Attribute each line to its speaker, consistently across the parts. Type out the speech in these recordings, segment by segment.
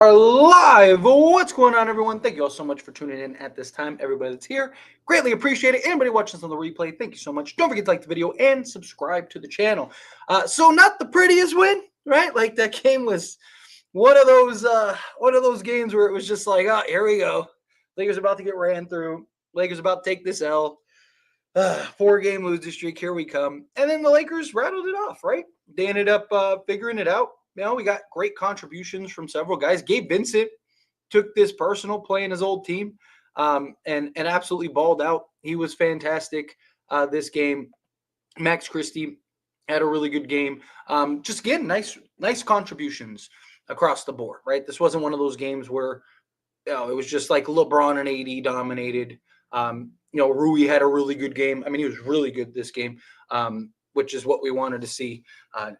Speaker 1: Are live. What's going on, everyone? Thank you all so much for tuning in at this time. Everybody that's here, greatly appreciate it. Anybody watching this on the replay, thank you so much. Don't forget to like the video and subscribe to the channel. So not the prettiest win, right? Like that game was one of those games where it was just like, oh, here we go. Lakers about to get ran through. Lakers about to take this L. 4-game losing streak. Here we come. And then the Lakers rattled it off, right? They ended up figuring it out. We got great contributions from several guys. Gabe Vincent took this personal, playing his old team, and absolutely balled out. He was fantastic this game. Max Christie had a really good game. Just again, nice contributions across the board, right? This wasn't one of those games where it was just like LeBron and AD dominated. Rui had a really good game. I mean, he was really good this game, which is what we wanted to see.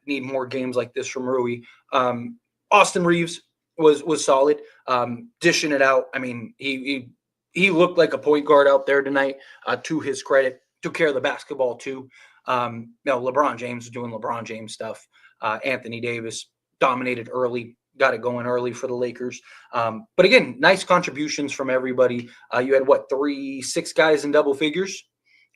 Speaker 1: Need more games like this from Rui. Austin Reeves was solid, dishing it out. I mean, he looked like a point guard out there tonight. To his credit, took care of the basketball too. LeBron James was doing LeBron James stuff. Anthony Davis dominated early. Got it going early for the Lakers. But again, nice contributions from everybody. You had 6 guys in double figures,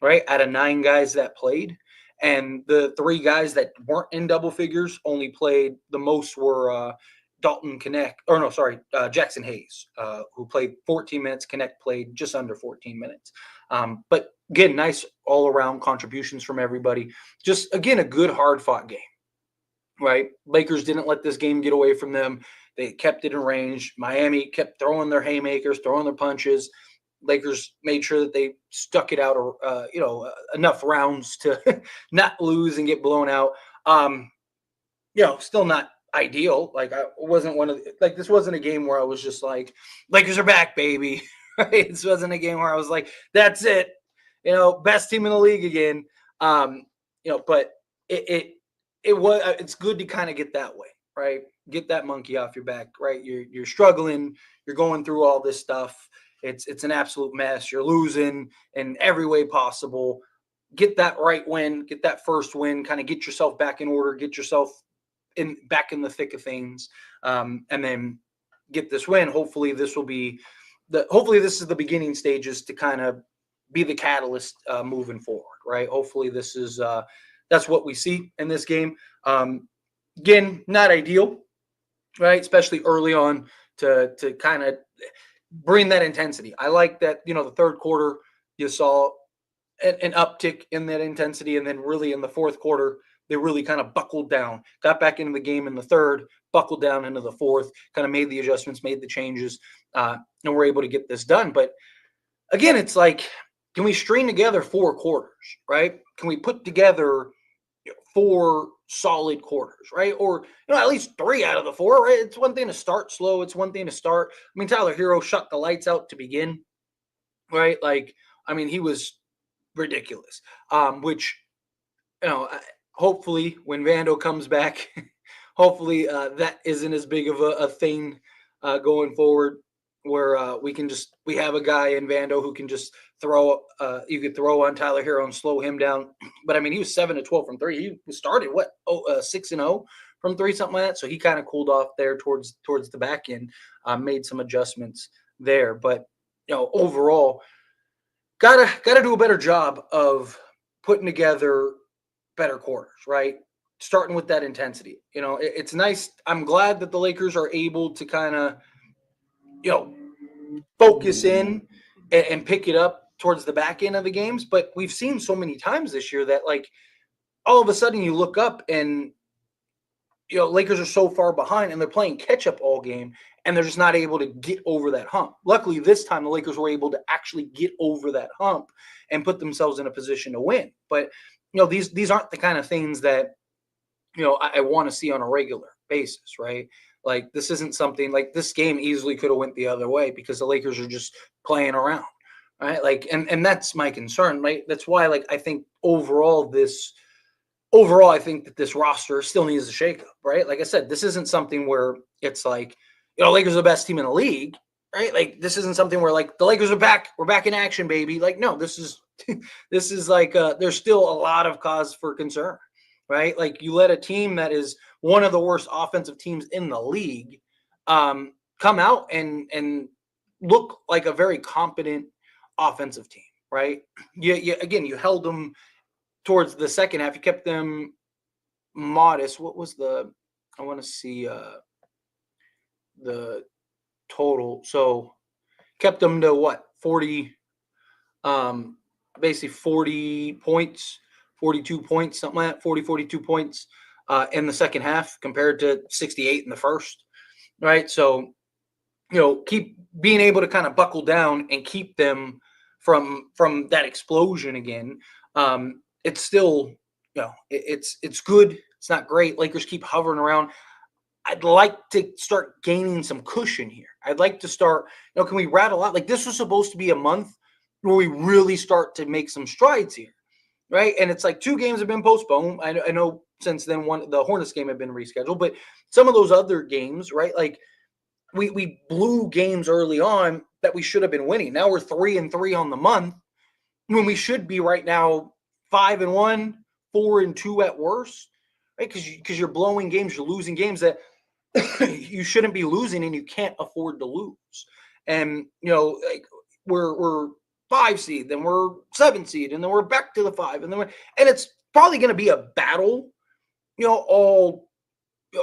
Speaker 1: right? Out of 9 guys that played. And the 3 guys that weren't in double figures only played the most were Jackson Hayes, who played 14 minutes. Connect played just under 14 minutes. But again, nice all-around contributions from everybody. Just, again, a good, hard-fought game. Right, Lakers didn't let this game get away from them. They kept it in range. Miami kept throwing their haymakers, throwing their punches. Lakers made sure that they stuck it out, enough rounds to not lose and get blown out. Still not ideal. Like I wasn't this wasn't a game where I was just like, Lakers are back, baby. Right? This wasn't a game where I was like, that's it. Best team in the league again. But it's good to kind of get that way, right? Get that monkey off your back, right? You're struggling, you're going through all this stuff. It's an absolute mess. You're losing in every way possible. Get that right win, get that first win, kind of get yourself back in order, get yourself back in the thick of things, and then get this win. Hopefully this is the beginning stages to kind of be the catalyst moving forward, right? Hopefully this is that's what we see in this game. Again, not ideal, right? Especially early on to kind of bring that intensity. I like that, the third quarter, you saw an uptick in that intensity. And then really in the fourth quarter, they really kind of buckled down, got back into the game in the third, buckled down into the fourth, kind of made the adjustments, made the changes, and we're able to get this done. But again, it's like, can we string together 4 quarters, right? Can we put together 4 solid quarters, right? Or, at least 3 out of the 4, right? It's one thing to start slow. It's one thing to start. I mean, Tyler Hero shut the lights out to begin, right? He was ridiculous, which, hopefully when Vando comes back, hopefully that isn't as big of a thing going forward, where we have a guy in Vando who can just throw. You could throw on Tyler Hero and slow him down. But I mean, he was 7 to 12 from 3. He started 6-0 from 3, something like that. So he kind of cooled off there towards the back end, made some adjustments there. But overall, gotta do a better job of putting together better quarters, right? Starting with that intensity. It's nice. I'm glad that the Lakers are able to kind of focus in and pick it up towards the back end of the games. But we've seen so many times this year that all of a sudden you look up and Lakers are so far behind and they're playing catch up all game and they're just not able to get over that hump. Luckily this time the Lakers were able to actually get over that hump and put themselves in a position to win. But these aren't the kind of things that I want to see on a regular basis, right? Like this isn't something like this game easily could have went the other way because the Lakers are just playing around, right? And that's my concern, right? That's why I think overall I think that this roster still needs a shakeup, right? Like I said, this isn't something where it's Lakers are the best team in the league, right? Like this isn't something where the Lakers are back, we're back in action, baby. No, this is there's still a lot of cause for concern, right? You let a team that is one of the worst offensive teams in the league come out and look like a very competent offensive team, right? You held them towards the second half. You kept them modest. What was I want to see the total. So kept them to what, 40, basically 40 points, 42 points, something like that, 40, 42 points in the second half compared to 68 in the first, right? So, keep being able to kind of buckle down and keep them from that explosion again. It's still, it's good. It's not great. Lakers keep hovering around. I'd like to start gaining some cushion here. I'd like to start, can we rattle out? Like, this was supposed to be a month where we really start to make some strides here, right? And it's like 2 games have been postponed. I know since then the Hornets game had been rescheduled, but some of those other games, right? Like, we blew games early on that we should have been winning. Now we're 3-3 on the month when we should be right now 5-1, 4-2 at worst, right? Because you're blowing games, you're losing games that you shouldn't be losing, and you can't afford to lose. And like we're 5 seed, then we're 7 seed, and then we're back to the 5, and it's probably going to be a battle,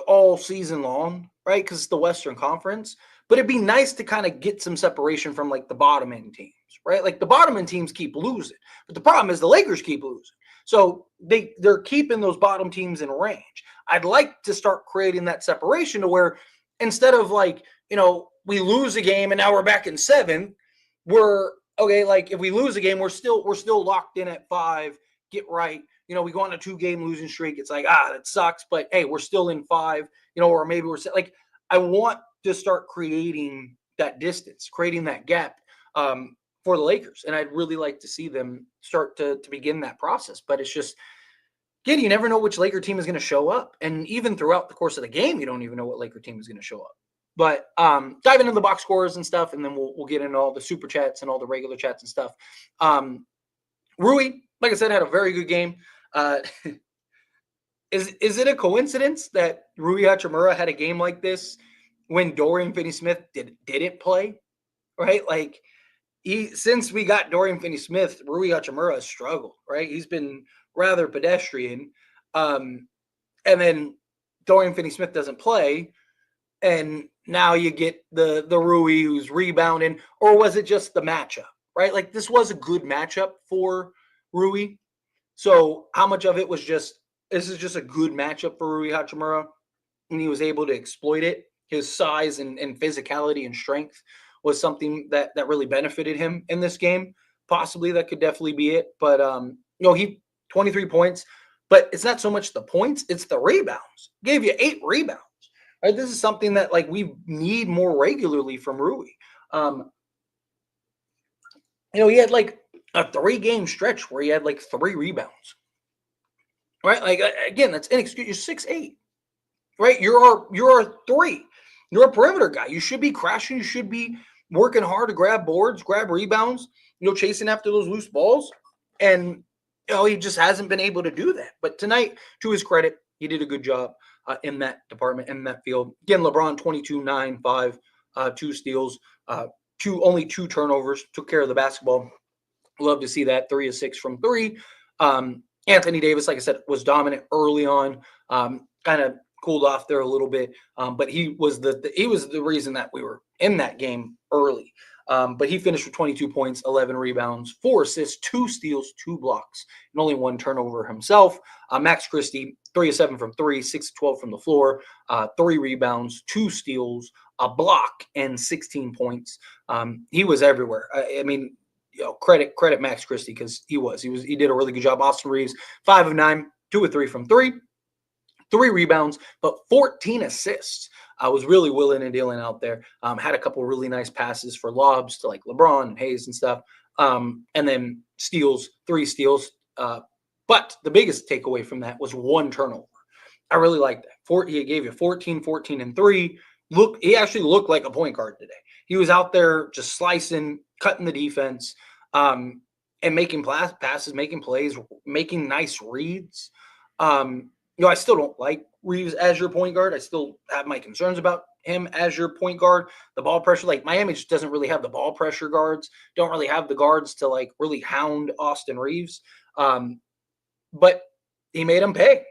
Speaker 1: all season long, right? Because it's the Western Conference. But it'd be nice to kind of get some separation from like the bottom end teams, right? Like the bottom end teams keep losing, but the problem is the Lakers keep losing. So they're keeping those bottom teams in range. I'd like to start creating that separation to where instead of like, we lose a game and now we're back in 7th, we're okay. Like if we lose a game, we're still locked in at 5. Get right. We go on a 2-game losing streak. It's like, that sucks, but hey, we're still in 5, or maybe we're like, I want to start creating that distance, creating that gap for the Lakers. And I'd really like to see them start to begin that process. But it's just, again, you never know which Laker team is going to show up. And even throughout the course of the game, you don't even know what Laker team is going to show up. But dive into the box scores and stuff, and then we'll get into all the super chats and all the regular chats and stuff. Rui, like I said, had a very good game. Is it a coincidence that Rui Hachimura had a game like this when Dorian Finney-Smith didn't play? Right? Like since we got Dorian Finney-Smith, Rui Hachimura has struggled, right? He's been rather pedestrian. And then Dorian Finney-Smith doesn't play, and now you get the Rui who's rebounding, or was it just the matchup, right? Like this was a good matchup for Rui. So how much of it was just, this is just a good matchup for Rui Hachimura, and he was able to exploit it? His size and physicality and strength was something that really benefited him in this game. Possibly that could definitely be it. But, he 23 points, but it's not so much the points, it's the rebounds. Gave you 8 rebounds. Right? This is something that like we need more regularly from Rui. He had like a 3-game stretch where he had like 3 rebounds. Right? Like again, that's inexcusable. You're 6'8". Right? You're a 3. You're a perimeter guy. You should be crashing. You should be working hard to grab boards, grab rebounds, chasing after those loose balls. And he just hasn't been able to do that. But tonight, to his credit, he did a good job in that department, in that field. Again, LeBron 22, 9, 5, 2 steals, only 2 turnovers, took care of the basketball. Love to see that. 3 of 6 from 3. Anthony Davis, like I said, was dominant early on. Kind of cooled off there a little bit, but he was the reason that we were in that game early. But he finished with 22 points, 11 rebounds, 4 assists, 2 steals, 2 blocks, and only 1 turnover himself. Max Christie, 3 of 7 from 3, 6 of 12 from the floor, 3 rebounds, 2 steals, a block, and 16 points. He was everywhere. I mean, credit Max Christie, because he did a really good job. Austin Reeves, 5 of 9, 2 of 3 from 3. 3 rebounds, but 14 assists. I was really willing and dealing out there. Had a couple really nice passes for lobs to like LeBron and Hayes and stuff. And then steals, 3 steals. But the biggest takeaway from that was 1 turnover. I really like that. He gave you 14, 14, and 3. He actually looked like a point guard today. He was out there just slicing, cutting the defense, and making passes, making plays, making nice reads. I still don't like Reeves as your point guard. I still have my concerns about him as your point guard. The ball pressure, like Miami just doesn't really have the ball pressure guards, don't really have the guards to like really hound Austin Reeves. But he made him pay,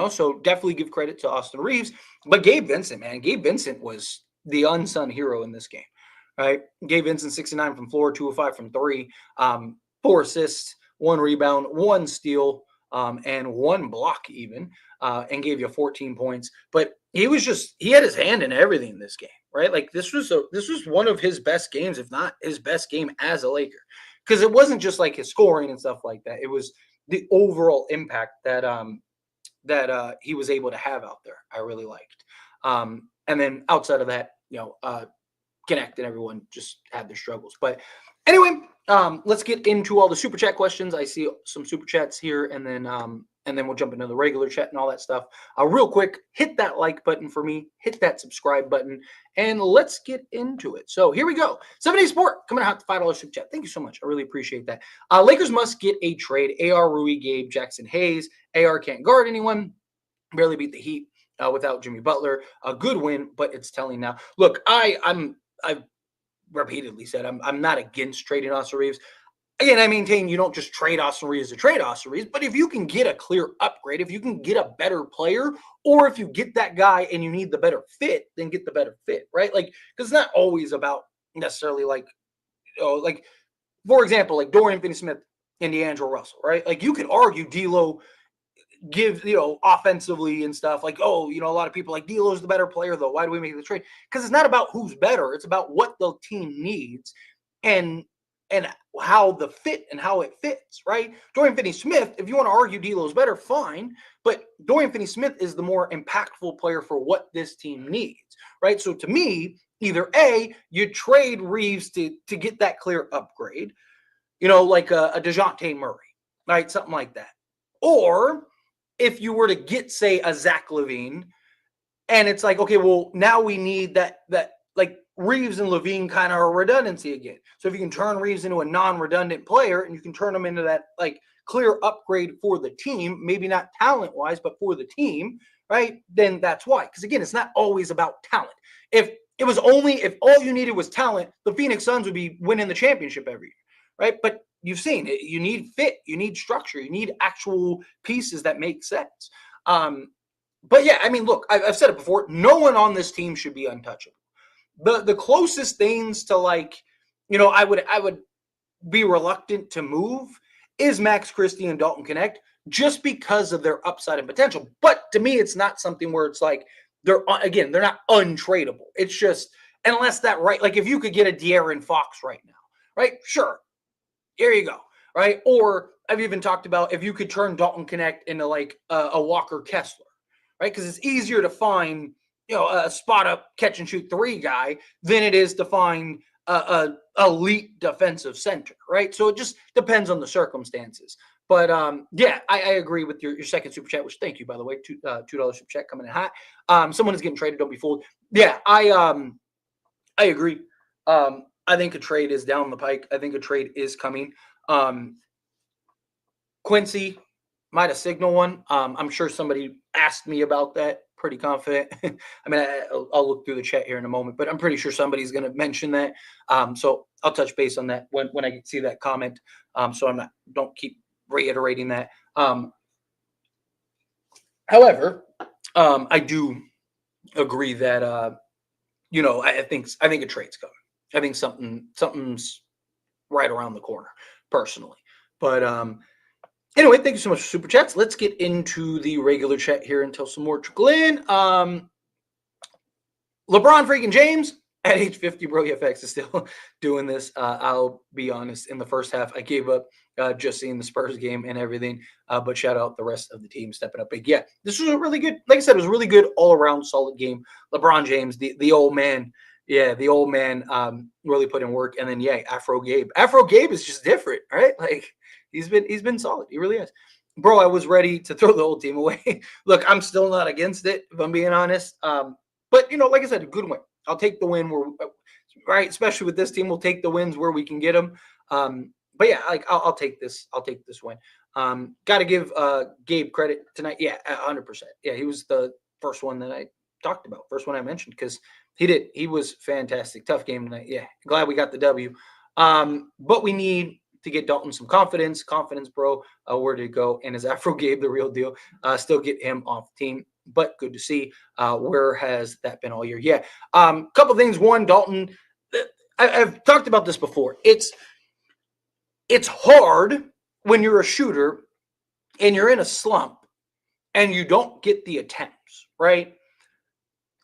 Speaker 1: so definitely give credit to Austin Reeves. But Gabe Vincent, man, Gabe Vincent was the unsung hero in this game, right? Gabe Vincent, 69 from floor, 205 from three, 4 assists, 1 rebound, 1 steal, and 1 block even, and gave you 14 points. But he had his hand in everything in this game, right? Like this was one of his best games, if not his best game as a Laker, because it wasn't just like his scoring and stuff like that. It was the overall impact that he was able to have out there. I really liked. And then outside of that, Connect and everyone just had their struggles. But anyway, let's get into all the super chat questions. I see some super chats here, and then we'll jump into the regular chat and all that stuff. Real quick, hit that like button for me, hit that subscribe button, and let's get into it. So here we go. 7 Sport coming out, $5 super chat. Thank you so much. I really appreciate that. Lakers must get a trade. AR, Rui, Gabe, Jackson, Hayes. AR can't guard anyone. Barely beat the Heat without Jimmy Butler. A good win, but it's telling now. Look, I've repeatedly said I'm not against trading Austin Reeves. Again, I maintain you don't just trade Austin Reeves to trade Austin Reeves, but if you can get a clear upgrade, if you can get a better player, or if you get that guy and you need the better fit, then get the better fit, right? Like, because it's not always about necessarily like for example, like Dorian Finney-Smith and D'Angelo Russell, right? Like you could argue D'Lo gives, offensively and stuff like, a lot of people like D'Lo's the better player though. Why do we make the trade? Because it's not about who's better. It's about what the team needs and how the fit and how it fits, right? Dorian Finney-Smith, if you want to argue D'Lo's better, fine. But Dorian Finney-Smith is the more impactful player for what this team needs, right? So to me, either A, you trade Reeves to get that clear upgrade, like a DeJounte Murray, right? Something like that. Or if you were to get, say, a Zach LaVine, and it's like, okay, well, now we need that like Reeves and LaVine kind of are redundancy again. So if you can turn Reeves into a non-redundant player and you can turn him into that like clear upgrade for the team, maybe not talent-wise, but for the team, right? Then that's why. Because again, it's not always about talent. If all you needed was talent, the Phoenix Suns would be winning the championship every year, right? But you've seen it. You need fit, you need structure, you need actual pieces that make sense. But yeah, I mean, look, I've said it before. No one on this team should be untouchable. The closest things to like, I would be reluctant to move is Max Christie and Dalton Connect just because of their upside and potential. But to me, it's not something where it's like they're not untradeable. It's just unless that right, like if you could get a De'Aaron Fox right now, right? Sure, here you go, right? Or I've even talked about if you could turn Dalton Connect into like a Walker Kessler, right? Because it's easier to find a spot up catch and shoot three guy than it is to find a elite defensive center, right? So it just depends on the circumstances. But yeah, I agree with your second super chat, which thank you, by the way, $2 super chat coming in hot. Someone is getting traded, don't be fooled. Yeah, I agree. I think a trade is down the pike. I think a trade is coming. Quincy might have signaled one. I'm sure somebody asked me about that. Pretty confident. I mean, I'll look through the chat here in a moment, but I'm pretty sure somebody's going to mention that. So I'll touch base on that when I see that comment. So don't keep reiterating that. However, I do agree that I think a trade's coming. I think something's right around the corner, personally. But anyway, thank you so much for super chats. Let's get into the regular chat here until some more trickle in. LeBron freaking James at age 50, bro. FX is still doing this. I'll be honest. In the first half, I gave up just seeing the Spurs game and everything. But shout out the rest of the team stepping up. But yeah, this was a really good, like I said, it was a really good all around solid game. LeBron James, the old man. Yeah, the old man really put in work. And then, yeah, Afro Gabe. Afro Gabe is just different, right? Like, he's been solid. He really has. Bro, I was ready to throw the whole team away. Look, I'm still not against it, if I'm being honest. But, like I said, a good win. I'll take the win right? Especially with this team, we'll take the wins where we can get them. But yeah, like I'll take this. I'll take this win. Got to give Gabe credit tonight. Yeah, 100%. Yeah, he was the first one that I talked about, first one I mentioned, because he was fantastic. Tough game tonight. Yeah, glad we got the W. But we need to get Dalton some confidence, bro. Where to go? And is Afro Gabe the real deal? Still get him off the team, but good to see. Where has that been all year? Yeah. Couple things. One, Dalton. I've talked about this before. It's hard when you're a shooter and you're in a slump and you don't get the attempts, right?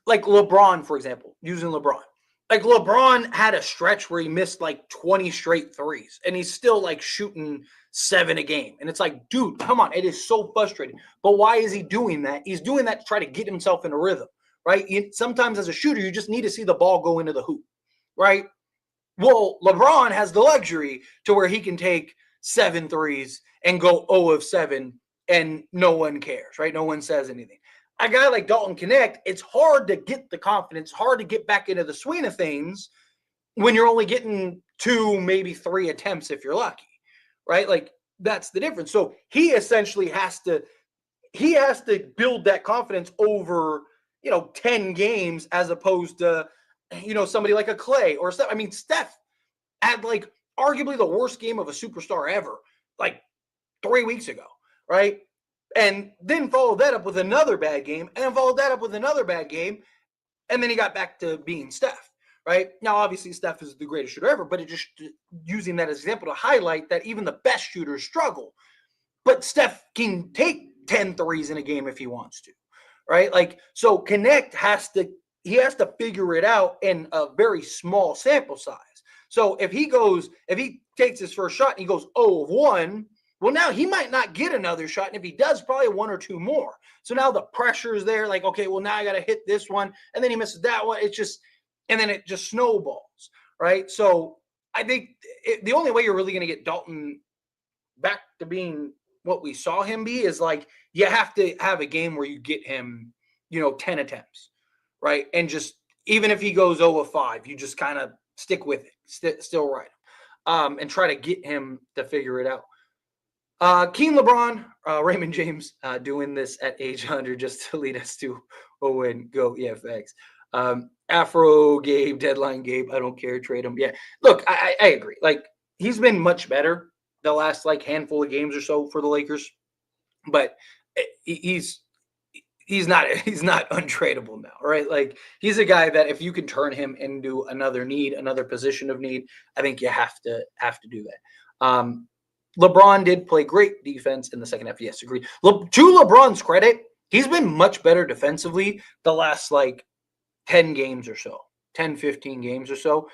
Speaker 1: Like LeBron, for example, using LeBron. Like LeBron had a stretch where he missed like 20 straight threes and he's still like shooting 7 a game. And it's like, dude, come on. It is so frustrating. But why is he doing that? He's doing that to try to get himself in a rhythm, right? Sometimes as a shooter, you just need to see the ball go into the hoop, right? Well, LeBron has the luxury to where he can take 7 threes and go 0 of 7 and no one cares, right? No one says anything. A guy like Dalton Connect, it's hard to get the confidence, hard to get back into the swing of things when you're only getting 2, maybe 3 attempts if you're lucky, right? Like that's the difference. So he essentially has to build that confidence over, 10 games as opposed to, somebody like a Clay or Steph. I mean, Steph had like arguably the worst game of a superstar ever, like 3 weeks ago, right? And then followed that up with another bad game, and then followed that up with another bad game, and then he got back to being Steph, right? Now, obviously, Steph is the greatest shooter ever, but it just using that as an example to highlight that even the best shooters struggle. But Steph can take 10 threes in a game if he wants to, right? Like, so Connect has to figure it out in a very small sample size. So if he takes his first shot and he goes 0 of 1, well, now he might not get another shot. And if he does, probably 1 or 2 more. So now the pressure is there. Like, okay, well, now I got to hit this one. And then he misses that one. And then it just snowballs, right? So I think the only way you're really going to get Dalton back to being what we saw him be is like, you have to have a game where you get him, 10 attempts, right? And just, even if he goes 0 of 5, you just kind of stick with it, still right. And try to get him to figure it out. Keen LeBron, Raymond James doing this at age 100 just to lead us to a win. Go, yeah, thanks. Afro Gabe, deadline Gabe, I don't care, trade him. Yeah, look, I agree. Like, he's been much better the last like handful of games or so for the Lakers, but he's not untradeable now, right? Like, he's a guy that if you can turn him into another position of need, I think you have to do that. LeBron did play great defense in the second half. Yes, agree. To LeBron's credit, he's been much better defensively the last like 10 games or so, 10, 15 games or so.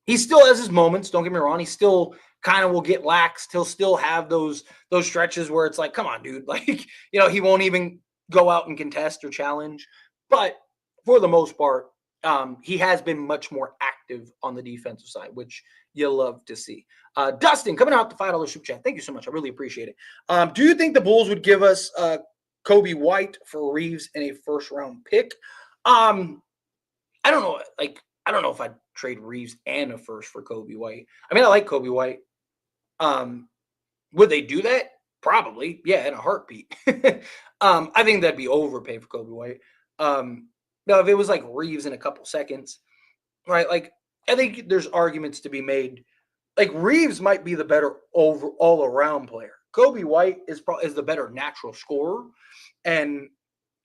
Speaker 1: He still has his moments. Don't get me wrong. He still kind of will get lax. He'll still have those stretches where it's like, come on, dude. Like, he won't even go out and contest or challenge. But for the most part, he has been much more active on the defensive side, which you love to see. Dustin, coming out the $5 super chat. Thank you so much. I really appreciate it. Do you think the Bulls would give us Kobe White for Reeves in a first-round pick? I don't know. Like, I don't know if I'd trade Reeves and a first for Kobe White. I mean, I like Kobe White. Would they do that? Probably. Yeah, in a heartbeat. I think that'd be overpay for Kobe White. Now, if it was like Reeves in a couple seconds, right? Like, I think there's arguments to be made. Like, Reeves might be the better all-around player. Kobe White is the better natural scorer. And,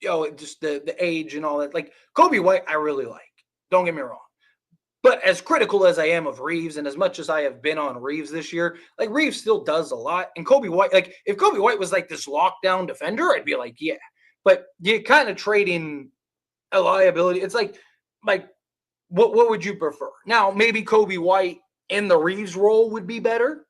Speaker 1: just the age and all that. Like, Kobe White, I really like. Don't get me wrong. But as critical as I am of Reeves and as much as I have been on Reeves this year, like, Reeves still does a lot. And Kobe White, like, if Kobe White was like this lockdown defender, I'd be like, yeah. But you kind of trade in a liability. It's like what would you prefer? Now, maybe Kobe White in the Reeves role would be better.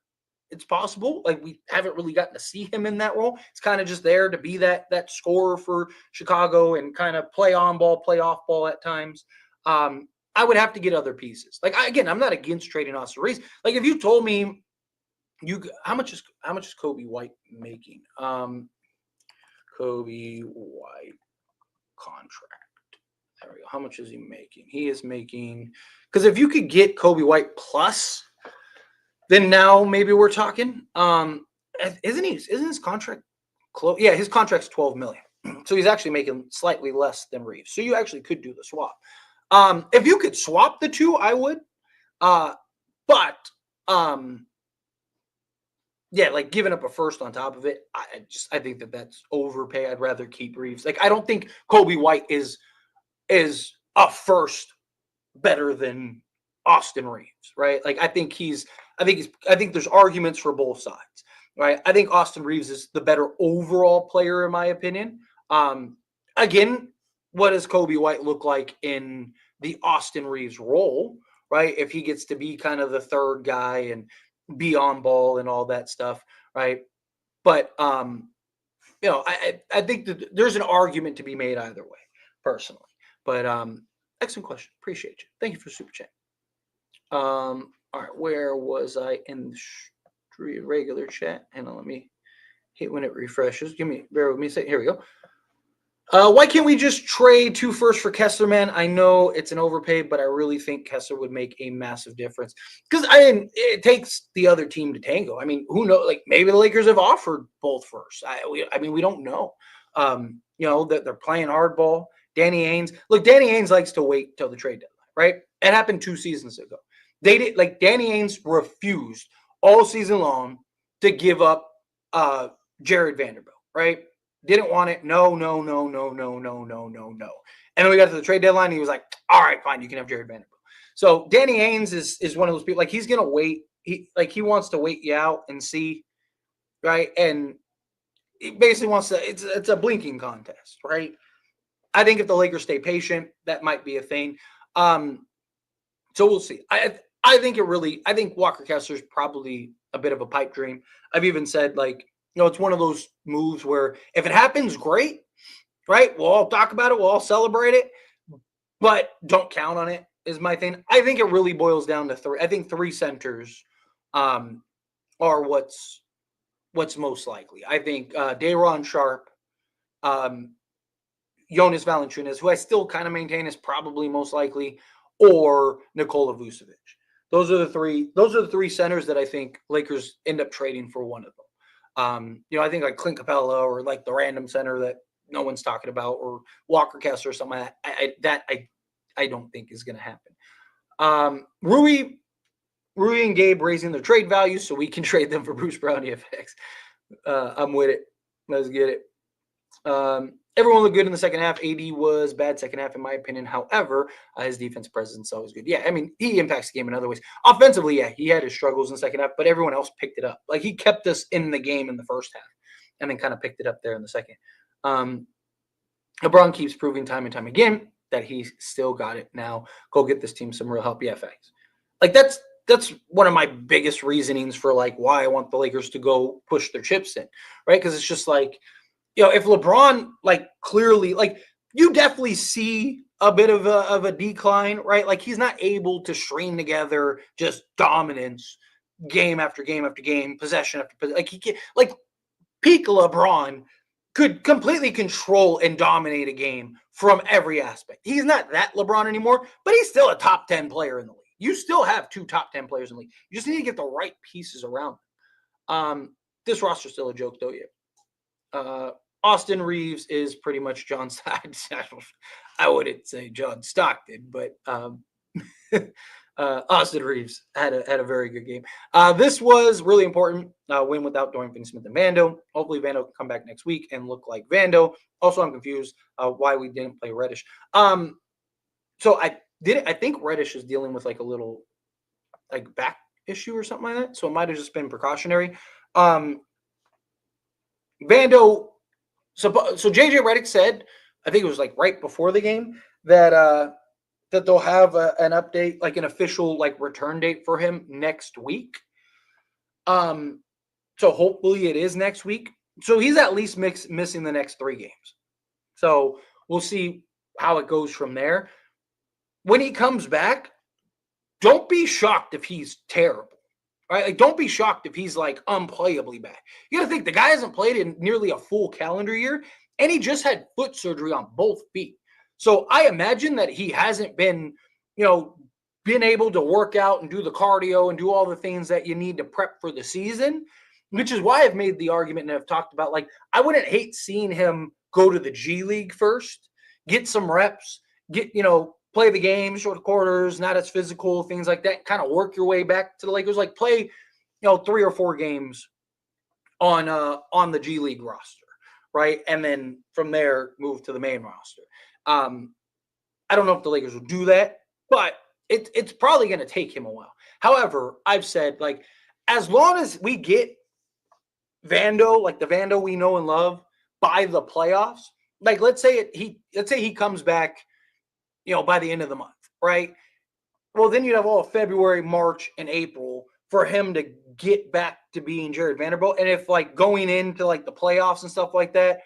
Speaker 1: It's possible. Like, we haven't really gotten to see him in that role. It's kind of just there to be that scorer for Chicago and kind of play on ball, play off ball at times. I would have to get other pieces. Like, I'm not against trading Austin Reeves. Like, if you told me how much is Kobe White making? Kobe White contract. There we go. How much is he making? He is making, because if you could get Kobe White plus, then now maybe we're talking. Isn't his contract close? Yeah, his contract's $12 million. So he's actually making slightly less than Reeves. So you actually could do the swap. If you could swap the two, I would. But yeah, like giving up a first on top of it, I think that's overpay. I'd rather keep Reeves. Like I don't think Kobe White is a first better than Austin Reeves, right? Like I think there's arguments for both sides, right? I think Austin Reeves is the better overall player in my opinion. Again, what does Kobe White look like in the Austin Reeves role, right? If he gets to be kind of the third guy and be on ball and all that stuff, right? But I think that there's an argument to be made either way, personally. But excellent question. Appreciate you. Thank you for super chat. All right, where was I in the regular chat? And let me hit when it refreshes. Bear with me a second. Here we go. Why can't we just trade 2 firsts for Kessler, man? I know it's an overpay, but I really think Kessler would make a massive difference. Because it takes the other team to tango. I mean, who knows? Like maybe the Lakers have offered both firsts. We don't know. That they're playing hardball. Danny Ainge likes to wait till the trade deadline, right? It happened 2 seasons ago. Danny Ainge refused all season long to give up Jared Vanderbilt, right? Didn't want it. No. And then we got to the trade deadline. And he was like, all right, fine. You can have Jared Vanderbilt. So Danny Ainge is one of those people. Like he's going to wait. He wants to wait you out and see. Right. And he basically wants to, it's a blinking contest. Right. I think if the Lakers stay patient, that might be a thing. So we'll see. I think Walker Kessler's probably a bit of a pipe dream. I've even said it's one of those moves where if it happens, great, right? We'll all talk about it. We'll all celebrate it, but don't count on it is my thing. I think it really boils down to 3. I think 3 centers are what's most likely. I think Day'Ron Sharpe, Jonas Valanciunas, who I still kind of maintain is probably most likely, or Nikola Vucevic. Those are the 3 centers that I think Lakers end up trading for one of them. I think like Clint Capella or like the random center that no one's talking about, or Walker Kessler or something like that. I don't think is going to happen. Rui and Gabe raising their trade value so we can trade them for Bruce Brown EFX. I'm with it. Let's get it. Everyone looked good in the second half. AD was bad second half, in my opinion. However, his defense presence is always good. Yeah, I mean, he impacts the game in other ways. Offensively, yeah, he had his struggles in the second half, but everyone else picked it up. Like, he kept us in the game in the first half and then kind of picked it up there in the second. LeBron keeps proving time and time again that he's still got it now. Go get this team some real help. Yeah, thanks. Like, that's one of my biggest reasonings for, like, why I want the Lakers to go push their chips in, right? Because it's just like, if LeBron, clearly, you definitely see a bit of a decline, right? Like, he's not able to string together just dominance game after game after game, possession after possession. Like, he can't, peak LeBron could completely control and dominate a game from every aspect. He's not that LeBron anymore, but he's still a top 10 player in the league. You still have 2 top 10 players in the league. You just need to get the right pieces around them. This roster's still a joke, though, yeah. Austin Reeves is pretty much John Stockton. I wouldn't say John Stockton, but Austin Reeves had a very good game. This was really important. Win without Dorian Finney-Smith and Vando. Hopefully Vando can come back next week and look like Vando. Also, I'm confused why we didn't play Reddish. So I think Reddish is dealing with a little back issue or something like that. So it might have just been precautionary. Vando. So JJ Redick said, I think it was right before the game, that they'll have an update, an official return date for him next week. So hopefully it is next week. So he's at least missing the next 3 games. So we'll see how it goes from there. When he comes back, don't be shocked if he's terrible. Right? Don't be shocked if he's unplayably bad. You got to think the guy hasn't played in nearly a full calendar year, and he just had foot surgery on both feet. So I imagine that he hasn't been able to work out and do the cardio and do all the things that you need to prep for the season, which is why I've made the argument and I've talked about I wouldn't hate seeing him go to the G League first, get some reps, play the game, short quarters, not as physical, things like that, kind of work your way back to the Lakers. Like play, 3 or 4 games on the G League roster, right? And then from there move to the main roster. I don't know if the Lakers will do that, but it's probably going to take him a while. However, I've said, like, as long as we get Vando, like the Vando we know and love, by the playoffs, like let's say he comes back, by the end of the month, right? Well, then you'd have all of February, March, and April for him to get back to being Jared Vanderbilt. And if like going into like the playoffs and stuff like that,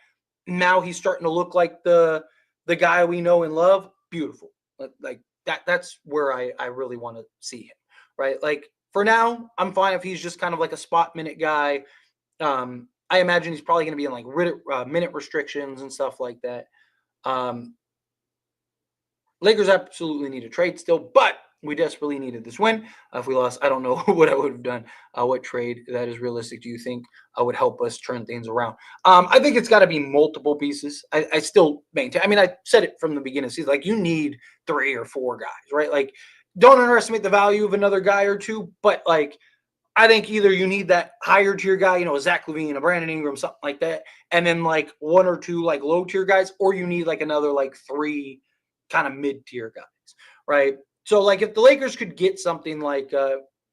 Speaker 1: now he's starting to look like the guy we know and love, beautiful. Like that's where I really want to see him, right? Like for now, I'm fine if he's just kind of like a spot minute guy. I imagine he's probably going to be in like minute restrictions and stuff like that. Lakers absolutely need a trade still, but we desperately needed this win. If we lost, I don't know what I would have done. What trade that is realistic do you think would help us turn things around? I think it's got to be multiple pieces. I still maintain. I mean, I said it from the beginning of the season. Like, you need 3 or 4 guys, right? Like, don't underestimate the value of another guy or two, but like, I think either you need that higher tier guy, a Zach LaVine, a Brandon Ingram, something like that, and then like 1 or 2 like low tier guys, or you need like another like 3 kind of mid tier guys, right? So like if the Lakers could get something like,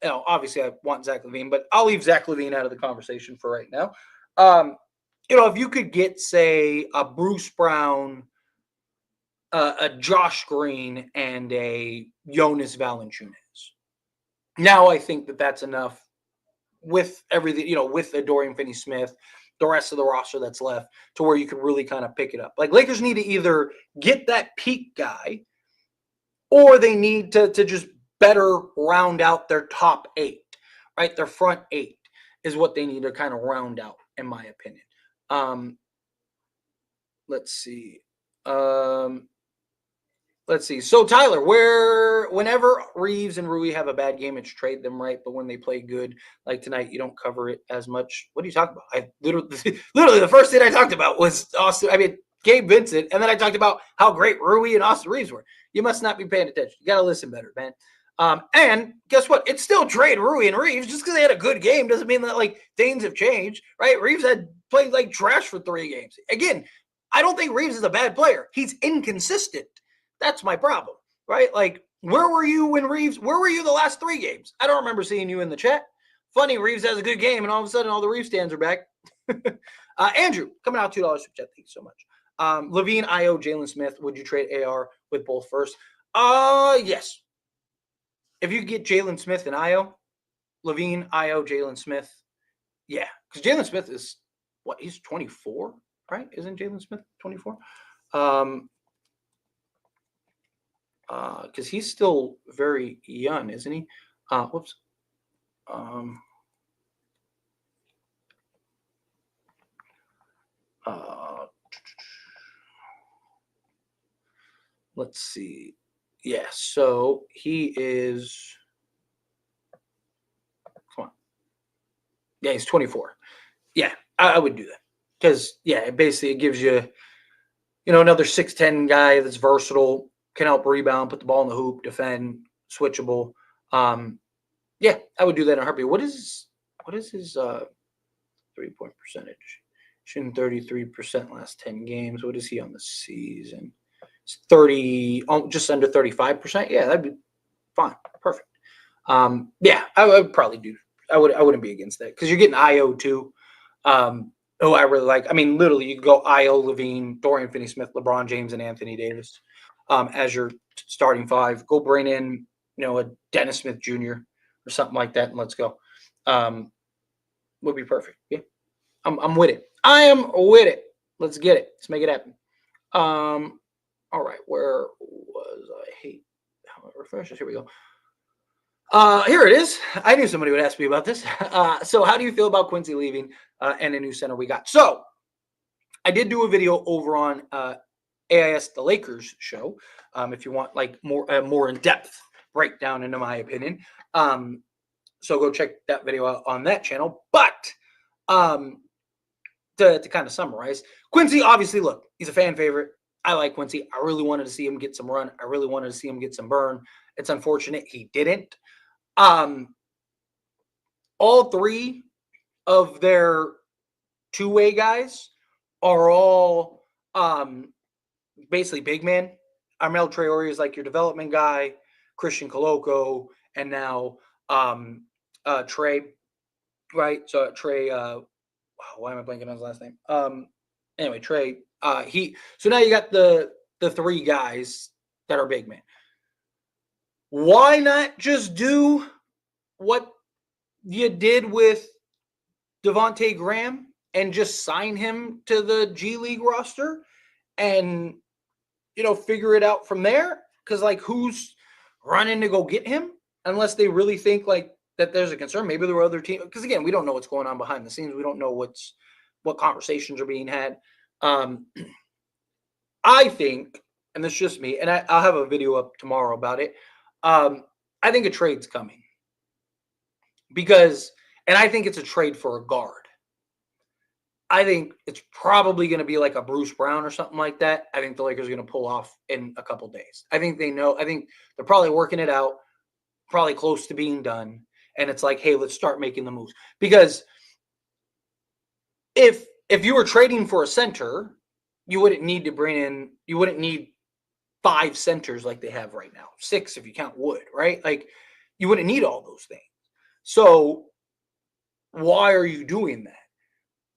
Speaker 1: obviously I want Zach LaVine, but I'll leave Zach LaVine out of the conversation for right now. If you could get, say, a Bruce Brown, a Josh Green, and a Jonas Valanciunas, now I think that's enough with everything, with the Dorian Finney-Smith, the rest of the roster that's left, to where you can really kind of pick it up. Like, Lakers need to either get that peak guy, or they need to just better round out their top 8, right? Their front 8 is what they need to kind of round out, in my opinion. Let's see. So, Tyler, whenever Reeves and Rui have a bad game, it's trade them, right? But when they play good, like tonight, you don't cover it as much. What are you talking about? I literally the first thing I talked about was Gabe Vincent, and then I talked about how great Rui and Austin Reeves were. You must not be paying attention. You got to listen better, man. And guess what? It's still trade Rui and Reeves. Just because they had a good game doesn't mean that like things have changed, right? Reeves had played like trash for 3 games. Again, I don't think Reeves is a bad player. He's inconsistent. That's my problem, right? Like, where were you when Reeves? Where were you the last 3 games? I don't remember seeing you in the chat. Funny, Reeves has a good game, and all of a sudden, all the Reeves stands are back. Andrew, coming out $2 super chat. Thank you so much. LaVine, Io, Jalen Smith. Would you trade AR with both first? Yes. If you get Jalen Smith and Io, LaVine, Io, Jalen Smith, yeah, because Jalen Smith is what? He's 24, right? Isn't Jalen Smith 24? Because he's still very young, isn't he? Whoops. Let's see. Yeah, so he is. Come on. Yeah, he's 24. Yeah, I would do that because basically it gives you, another 6'10" guy that's versatile, can help rebound, put the ball in the hoop, defend, switchable. Yeah, I would do that in a heartbeat. What is his 3-point percentage? Shooting 33% last 10 games. What is he on the season? It's 30, just under 35%. Yeah, that'd be fine. Perfect. Yeah, I would probably do. I wouldn't be against that because you're getting Io too. I really like. I mean, literally, you could go Io, LaVine, Dorian Finney-Smith, LeBron James, and Anthony Davis as your starting 5. Go bring in, a Dennis Smith Jr. or something like that, and let's go. Would be perfect. Yeah, I'm with it. I am with it. Let's get it. Let's make it happen. All right, where was I? Hate how it refreshes. Here we go. Here it is. I knew somebody would ask me about this. So how do you feel about Quincy leaving and a new center we got? So I did do a video over on AIS The Lakers show. If you want like more in-depth breakdown into my opinion. So go check that video out on that channel. But to kind of summarize, Quincy, obviously, look, he's a fan favorite. I like Quincy. I really wanted to see him get some run. I really wanted to see him get some burn. It's unfortunate he didn't. All three of their two-way guys are all basically big men. Armel Traore is like your development guy, Christian Coloco, and now Trey, right? So Trey, why am I blanking on his last name? Anyway, Trey, so now you got the three guys that are big men. Why not just do what you did with Devontae Graham and just sign him to the G League roster and, figure it out from there? Because, like, who's running to go get him unless they really think, like, that there's a concern? Maybe there were other teams. Because, again, we don't know what's going on behind the scenes. We don't know what conversations are being had. I think, and this is just me, and I'll have a video up tomorrow about it, I think a trade's coming. And I think it's a trade for a guard. I think it's probably going to be like a Bruce Brown or something like that. I think the Lakers are going to pull off in a couple days. I think they know. I think they're probably working it out, probably close to being done. And it's like, hey, let's start making the moves. Because if you were trading for a center, you wouldn't need 5 centers like they have right now. 6 if you count Wood, right? Like, you wouldn't need all those things. So why are you doing that?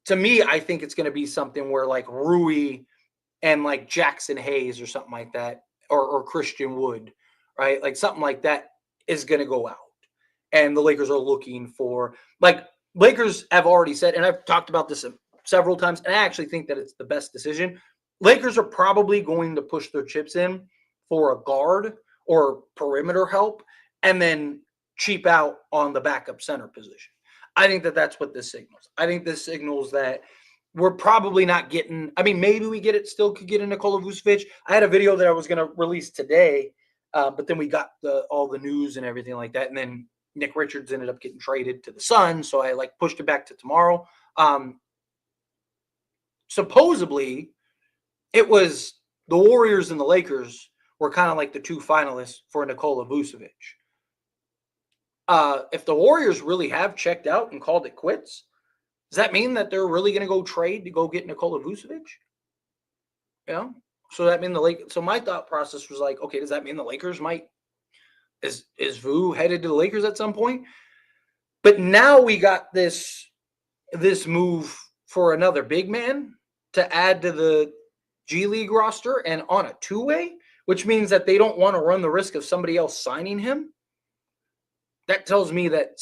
Speaker 1: To me, I think it's going to be something where like Rui and like Jackson Hayes or something like that, or Christian Wood, right? Like something like that is going to go out. And the Lakers are looking for, like, Lakers have already said, and I've talked about this several times, and I actually think that it's the best decision. Lakers are probably going to push their chips in for a guard or perimeter help and then cheap out on the backup center position. I think that that's what this signals. I think this signals that we're probably not getting, I mean, maybe we still could get a Nikola Vucevic. I had a video that I was going to release today, but then we got all the news and everything like that. And then Nick Richards ended up getting traded to the Suns. So I pushed it back to tomorrow. Supposedly it was the Warriors and the Lakers were kind of like the 2 finalists for Nikola Vucevic. If the Warriors really have checked out and called it quits, does that mean that they're really going to go trade to go get Nikola Vucevic? So that mean the Lakers. So my thought process was like, okay, does that mean the Lakers is Vu headed to the Lakers at some point? But now we got this move for another big man to add to the G League roster and on a 2-way, which means that they don't want to run the risk of somebody else signing him. That tells me that,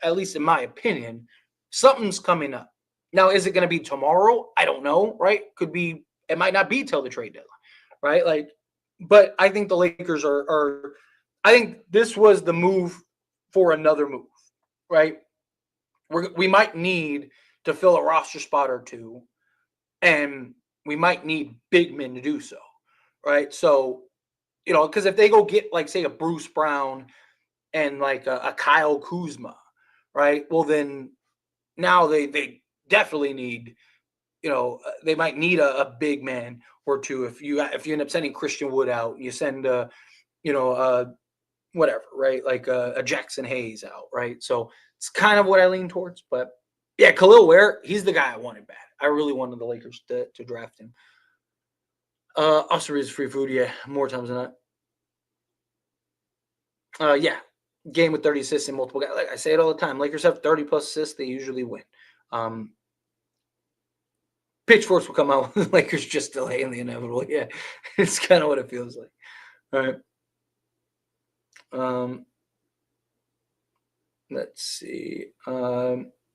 Speaker 1: at least in my opinion, something's coming up. Now, is it going to be tomorrow? I don't know, right? It might not be till the trade deadline, right? But I think the Lakers I think this was the move for another move, right? We might need to fill a roster spot or two, and we might need big men to do so, right? So, because if they go get, like, say, a Bruce Brown and like a Kyle Kuzma, right? Well, then now they definitely need, they might need a big man or two. If you end up sending Christian Wood out, you send whatever, right? Like a Jackson Hayes out, right? So it's kind of what I lean towards. But yeah, Khalil Ware, he's the guy I wanted bad. I really wanted the Lakers to draft him. Also, is free food, yeah, more times than not. Yeah. Game with 30 assists and multiple guys. Like I say it all the time, Lakers have 30 plus assists, they usually win. Pitchforks will come out with Lakers just delaying the inevitable. Yeah, it's kind of what it feels like. All right. Let's see.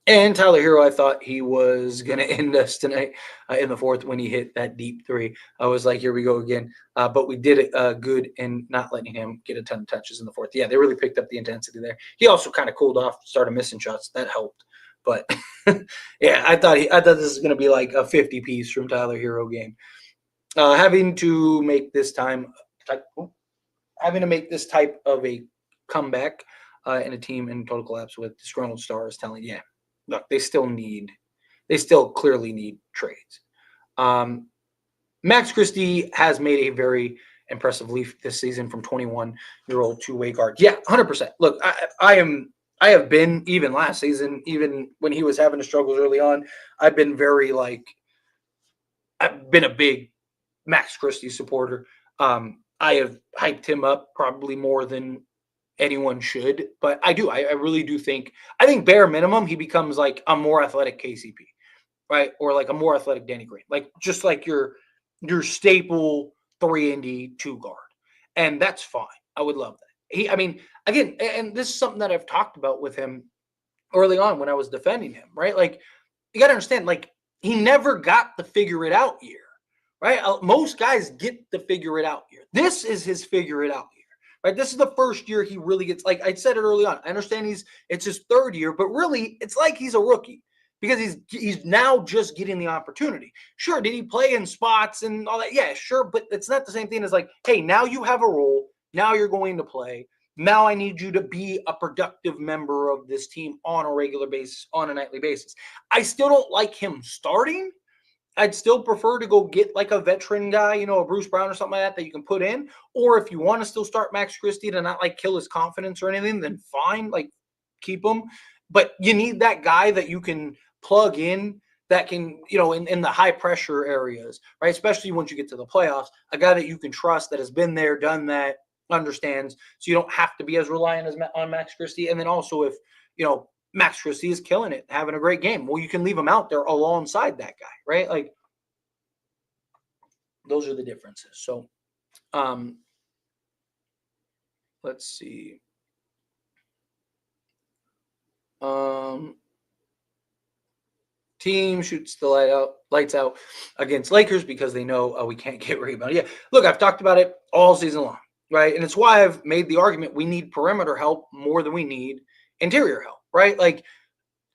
Speaker 1: And Tyler Hero, I thought he was going to end us tonight in the fourth when he hit that deep 3. I was like, here we go again. But we did it good in not letting him get a ton of touches in the fourth. Yeah, they really picked up the intensity there. He also kind of cooled off, started missing shots. That helped. But, yeah, I thought this was going to be like a 50-piece from Tyler Hero game. Having to make this type of a comeback in a team in total collapse with disgruntled stars telling, look, they still need they still clearly need trades. Max Christie has made a very impressive leap this season from 21-year-old two-way guard. Yeah, 100%. Look, I have been, even last season, even when he was having his struggles early on, I've been I've been a big Max Christie supporter. I have hyped him up probably more than anyone should, but I really do think, I think bare minimum, he becomes like a more athletic KCP, right? Or like a more athletic Danny Green, like just like your staple 3-and-D 2 guard. And that's fine. I would love that. I mean, again, and this is something that I've talked about with him early on when I was defending him, right? Like, you got to understand, like, he never got the figure it out year, right? Most guys get the figure it out year. This is his figure it out year, right? This is the first year he really gets, like I said it early on. I understand it's his third year, but really it's like he's a rookie because he's now just getting the opportunity. Sure, did he play in spots and all that? Yeah, sure, but it's not the same thing as like, hey, now you have a role. Now you're going to play. Now I need you to be a productive member of this team on a regular basis, on a nightly basis. I still don't like him starting. I'd still prefer to go get like a veteran guy, a Bruce Brown or something like that you can put in. Or if you want to still start Max Christie to not like kill his confidence or anything, then fine, like keep him. But you need that guy that you can plug in that can, in the high pressure areas, right? Especially once you get to the playoffs, a guy that you can trust that has been there, done that, understands. So you don't have to be as reliant on Max Christie. And then also if, Max Christie is killing it, having a great game, well, you can leave him out there alongside that guy, right? Like, those are the differences. So, let's see. Team shoots the lights out against Lakers because they know we can't get rebound. Yeah, look, I've talked about it all season long, right? And it's why I've made the argument we need perimeter help more than we need interior help, right? Like,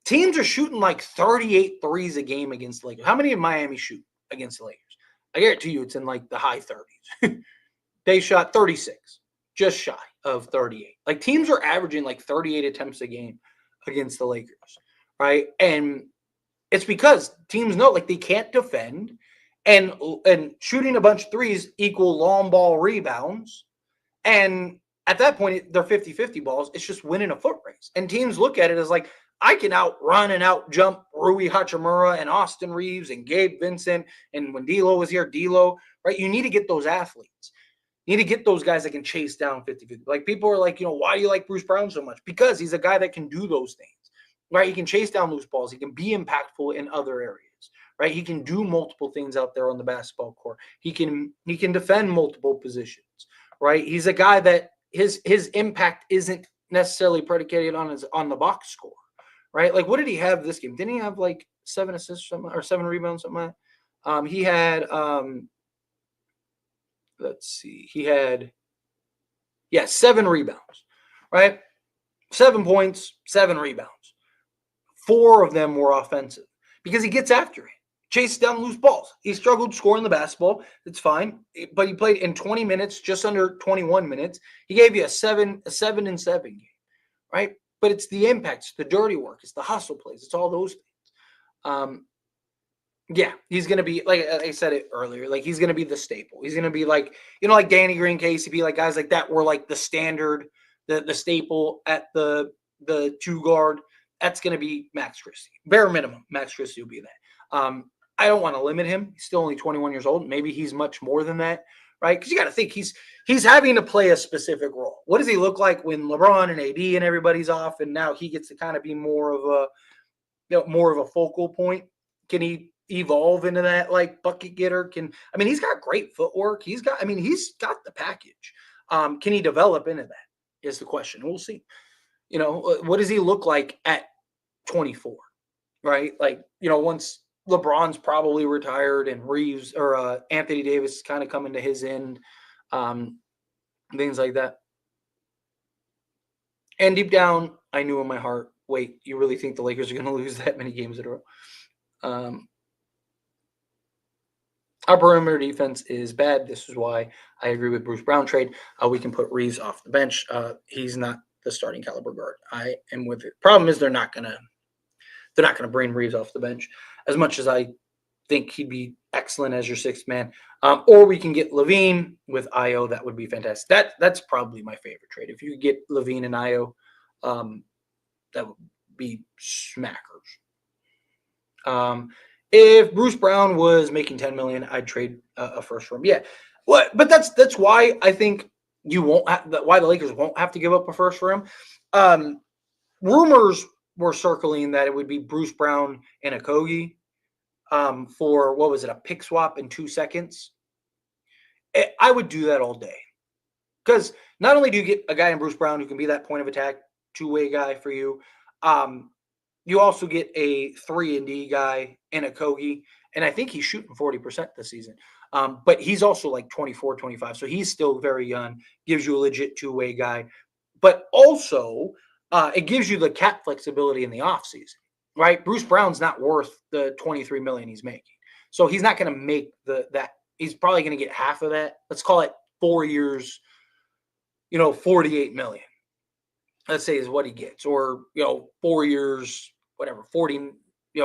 Speaker 1: teams are shooting like 38 threes a game against the Lakers. How many did Miami shoot against the Lakers? I guarantee you it's in like the high 30s. They shot 36, just shy of 38. Like, teams are averaging like 38 attempts a game against the Lakers, right? And it's because teams know like they can't defend, and shooting a bunch of threes equal long ball rebounds. And at that point, they're 50-50 balls. It's just winning a foot race. And teams look at it as like, I can outrun and outjump Rui Hachimura and Austin Reeves and Gabe Vincent. And when D'Lo was here, D'Lo, right? You need to get those athletes. You need to get those guys that can chase down 50-50. Like, people are like, why do you like Bruce Brown so much? Because he's a guy that can do those things, right? He can chase down loose balls. He can be impactful in other areas, right? He can do multiple things out there on the basketball court. He can defend multiple positions, right? He's a guy that his impact isn't necessarily predicated on the box score, right? Like, what did he have this game? Didn't he have like 7 assists or 7 rebounds, something like that? He had let's see, he had 7 rebounds, right? 7 points, 7 rebounds. 4 of them were offensive because he gets after it, chases down loose balls. He struggled scoring the basketball. It's fine, but he played in 20 minutes, just under 21 minutes. He gave you a 7-7 game, right? But it's the impact, it's the dirty work, it's the hustle plays, it's all those things. He's going to be, like I said it earlier, like, he's going to be the staple. He's going to be like, like Danny Green, KCP, like guys like that were like the standard, the staple at the 2 guard. That's going to be Max Christie. Bare minimum, Max Christie will be that. I don't want to limit him. He's still only 21 years old. Maybe he's much more than that, right? Because you got to think he's having to play a specific role. What does he look like when LeBron and AD and everybody's off, and now he gets to kind of be more of a focal point? Can he evolve into that like bucket getter? He's got great footwork. He's got the package. Can he develop into that is the question. We'll see. What does he look like at 24, right? Like, once LeBron's probably retired and Reeves or Anthony Davis is kind of coming to his end, things like that. And deep down, I knew in my heart, wait, you really think the Lakers are going to lose that many games in a row? Our perimeter defense is bad. This is why I agree with Bruce Brown trade. We can put Reeves off the bench. He's not the starting caliber guard. I am with it. Problem is they're not gonna bring Reeves off the bench. as much as I think he'd be excellent as your sixth man. Or we can get LaVine with Io. That would be fantastic. That's probably my favorite trade. If you get LaVine and Io, that would be smackers. If Bruce Brown was making 10 million, I'd trade a first for him. Yeah, but that's why I think you won't. Why the Lakers won't have to give up a first for him. Rumors were circling that it would be Bruce Brown and Okogie for what was it, a pick swap in 2 seconds. I would do that all day because not only do you get a guy in Bruce Brown who can be that point of attack two-way guy for you, you also get a 3-and-D guy in Okogie, and I think he's shooting 40% this season. But he's also like 24, 25, so he's still very young, gives you a legit two-way guy. But also, it gives you the cap flexibility in the offseason, right? Bruce Brown's not worth the $23 million he's making. So he's not going to make that. He's probably going to get half of that. Let's call it 4 years, $48 million. Let's say is what he gets, or 4 years, whatever, 40,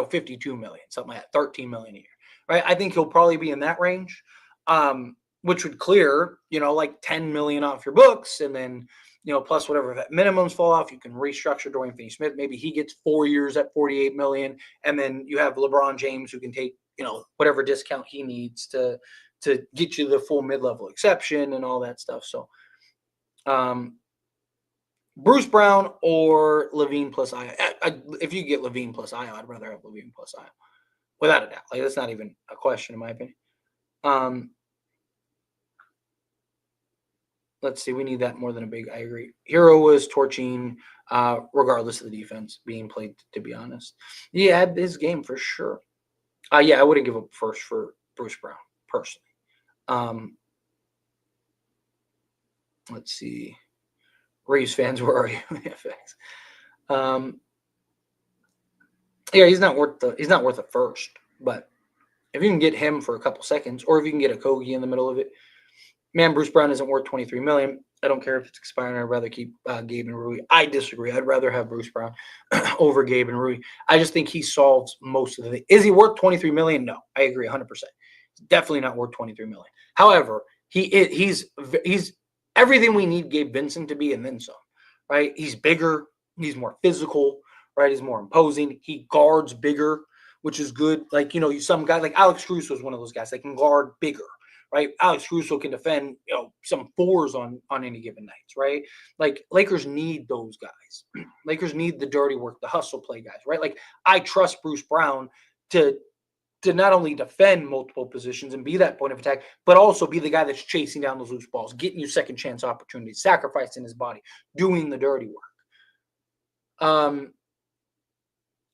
Speaker 1: 52 million, something like that, 13 million a year, right? I think he'll probably be in that range, which would clear, like 10 million off your books, and then plus whatever that minimums fall off, you can restructure Dorian Finney-Smith. Maybe he gets 4 years at 48 million, and then you have LeBron James who can take whatever discount he needs to get you the full mid-level exception and all that stuff. So, Bruce Brown or LaVine plus Io. If you get LaVine plus Io, I'd rather have LaVine plus Io, without a doubt. Like, that's not even a question in my opinion. Let's see. We need that more than a big. I agree. Hero was torching, regardless of the defense being played. To be honest, he had his game for sure. Yeah, I wouldn't give up first for Bruce Brown personally. Let's see. Reeves fans, where are you? Yeah, he's not worth a first, but if you can get him for a couple seconds, or if you can get a Okogie in the middle of it, man, Bruce Brown isn't worth $23 million. I don't care if it's expiring. I'd rather keep Gabe and Rui. I disagree. I'd rather have Bruce Brown over Gabe and Rui. I just think he solves most of the thing. Is he worth $23 million? No, I agree 100%. He's definitely not worth $23 million. However, he's everything we need Gabe Vincent to be, and then some. Right? He's bigger. He's more physical. Right? He's more imposing. He guards bigger, which is good. Like, some guy like Alex Caruso is one of those guys that can guard bigger. Right? Alex Caruso can defend, some fours on any given nights, right? Like, Lakers need those guys. Lakers need the dirty work, the hustle play guys, right? Like, I trust Bruce Brown to not only defend multiple positions and be that point of attack, but also be the guy that's chasing down those loose balls, getting you second chance opportunities, sacrificing his body, doing the dirty work.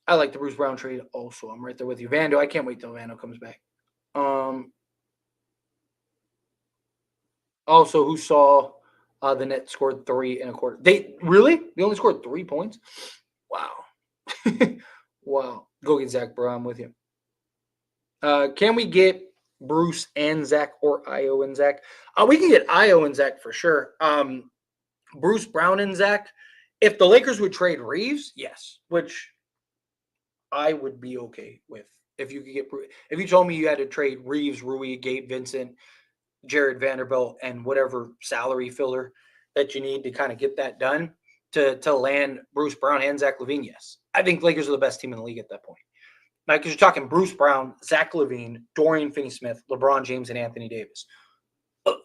Speaker 1: I like the Bruce Brown trade also. I'm right there with you. Vando, I can't wait till Vando comes back. Also, who saw the Nets scored 3 in a quarter? They only scored 3 points? Wow. Wow. Go get Zach, bro. I'm with you. Can we get Bruce and Zach, or Io and Zach? We can get Io and Zach for sure. Bruce Brown and Zach. If the Lakers would trade Reeves, yes, which I would be okay with. If you told me you had to trade Reeves, Rui, Gabe Vincent, Jared Vanderbilt, and whatever salary filler that you need to kind of get that done to land Bruce Brown and Zach LaVine, yes. I think Lakers are the best team in the league at that point. Like, because you're talking Bruce Brown, Zach LaVine, Dorian Finney-Smith, LeBron James, and Anthony Davis.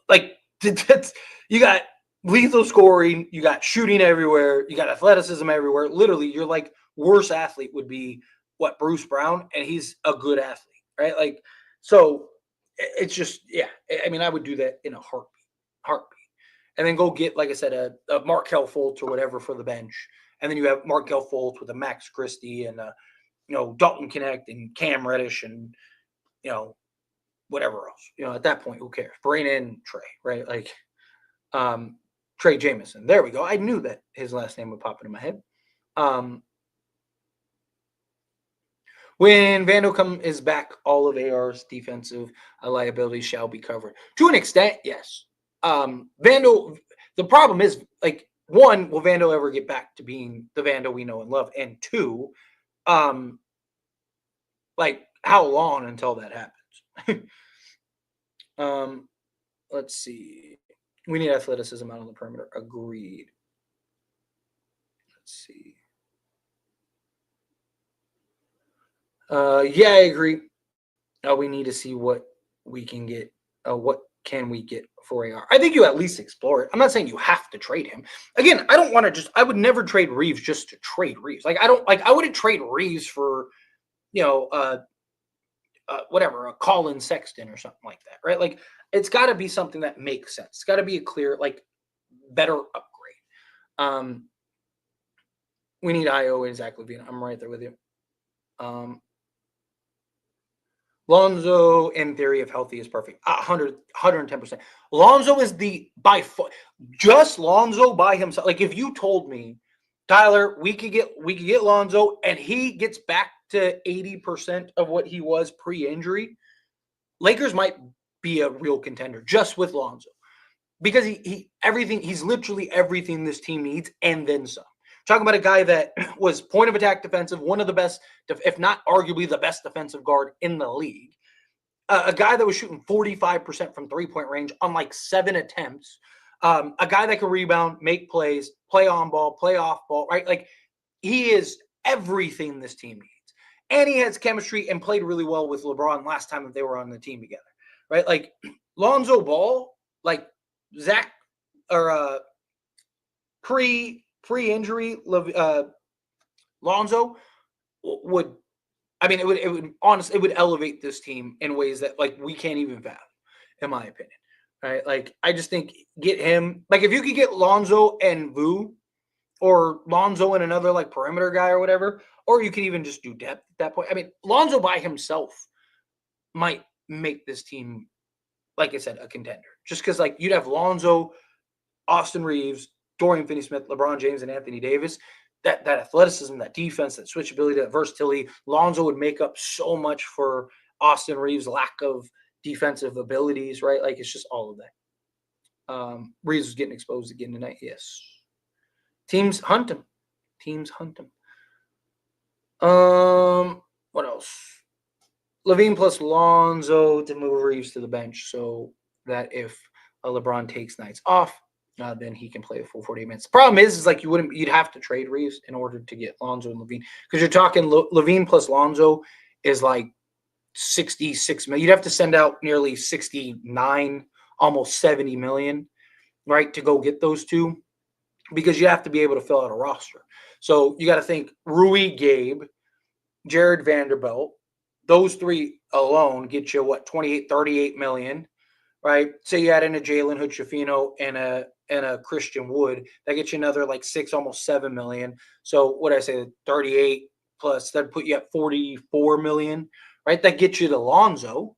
Speaker 1: Like, you got lethal scoring, you got shooting everywhere, you got athleticism everywhere. Literally, your like worst athlete would be Bruce Brown, and he's a good athlete, right? Like, so it's just, yeah. I mean, I would do that in a heartbeat, and then go get, like I said, a Markelle Fultz or whatever for the bench, and then you have Markelle Fultz with a Max Christie and Dalton Connect and Cam Reddish and whatever else. At that point, who cares? Bring in Trey, right? Like, Trey Jameson. There we go. I knew that his last name would pop into my head. When Vando is back, all of AR's defensive liabilities shall be covered. To an extent, yes. Vando, the problem is, like, one, will Vando ever get back to being the Vando we know and love? And two, like, how long until that happens? Let's see. We need athleticism out on the perimeter. Agreed. Let's see. Yeah, I agree. We need to see what we can get. What can we get for AR? I think you at least explore it. I'm not saying you have to trade him. Again, I don't want to just. I would never trade Reeves just to trade Reeves. Like I don't like. I wouldn't trade Reeves for you know whatever a Colin Sexton or something like that, right? Like it's got to be something that makes sense. It's got to be a clear like better upgrade. Um, we need IO and Zach LaVine. I'm right there with you. Um, Lonzo, in theory, if healthy, is perfect. 110%. Lonzo is the by far, just Lonzo by himself. Like if you told me, Tyler, we could get Lonzo and he gets back to 80% of what he was pre-injury, Lakers might be a real contender just with Lonzo. Because he's literally everything this team needs and then some. Talking about a guy that was point of attack defensive, one of the best, if not arguably the best defensive guard in the league. A guy that was shooting 45% from 3-point range on like 7 attempts. A guy that can rebound, make plays, play on ball, play off ball, right? Like he is everything this team needs. And he has chemistry and played really well with LeBron last time that they were on the team together, right? Like Lonzo Ball, like Zach or pre-injury Lonzo would, I mean, it would honestly, it would elevate this team in ways that like we can't even fathom, in my opinion. Right? Like I just think get him, like if you could get Lonzo and Vu, or Lonzo and another like perimeter guy or whatever, or you could even just do depth at that point. I mean, Lonzo by himself might make this team, like I said, a contender. Just because like you'd have Lonzo, Austin Reeves, Dorian Finney-Smith, LeBron James, and Anthony Davis. That athleticism, that defense, that switchability, that versatility, Lonzo would make up so much for Austin Reeves' lack of defensive abilities, right? Like it's just all of that. Reeves was getting exposed again tonight. Yes. Teams hunt him. Teams hunt him. What else? LaVine plus Lonzo to move Reeves to the bench so that if LeBron takes nights off, then he can play a full 40 minutes. The problem is like you'd have to trade Reeves in order to get Lonzo and LaVine because you're talking LaVine plus Lonzo is like 66 million. You'd have to send out nearly 69, almost 70 million, right, to go get those two because you have to be able to fill out a roster. So you got to think Rui, Gabe, Jared Vanderbilt, those three alone get you what 28, 38 million, right? Say you add in a Jalen Hood-Schifino and a Christian Wood, that gets you another like 6, almost 7 million. So what I say, 38 plus that put you at 44 million, right? That gets you to Lonzo,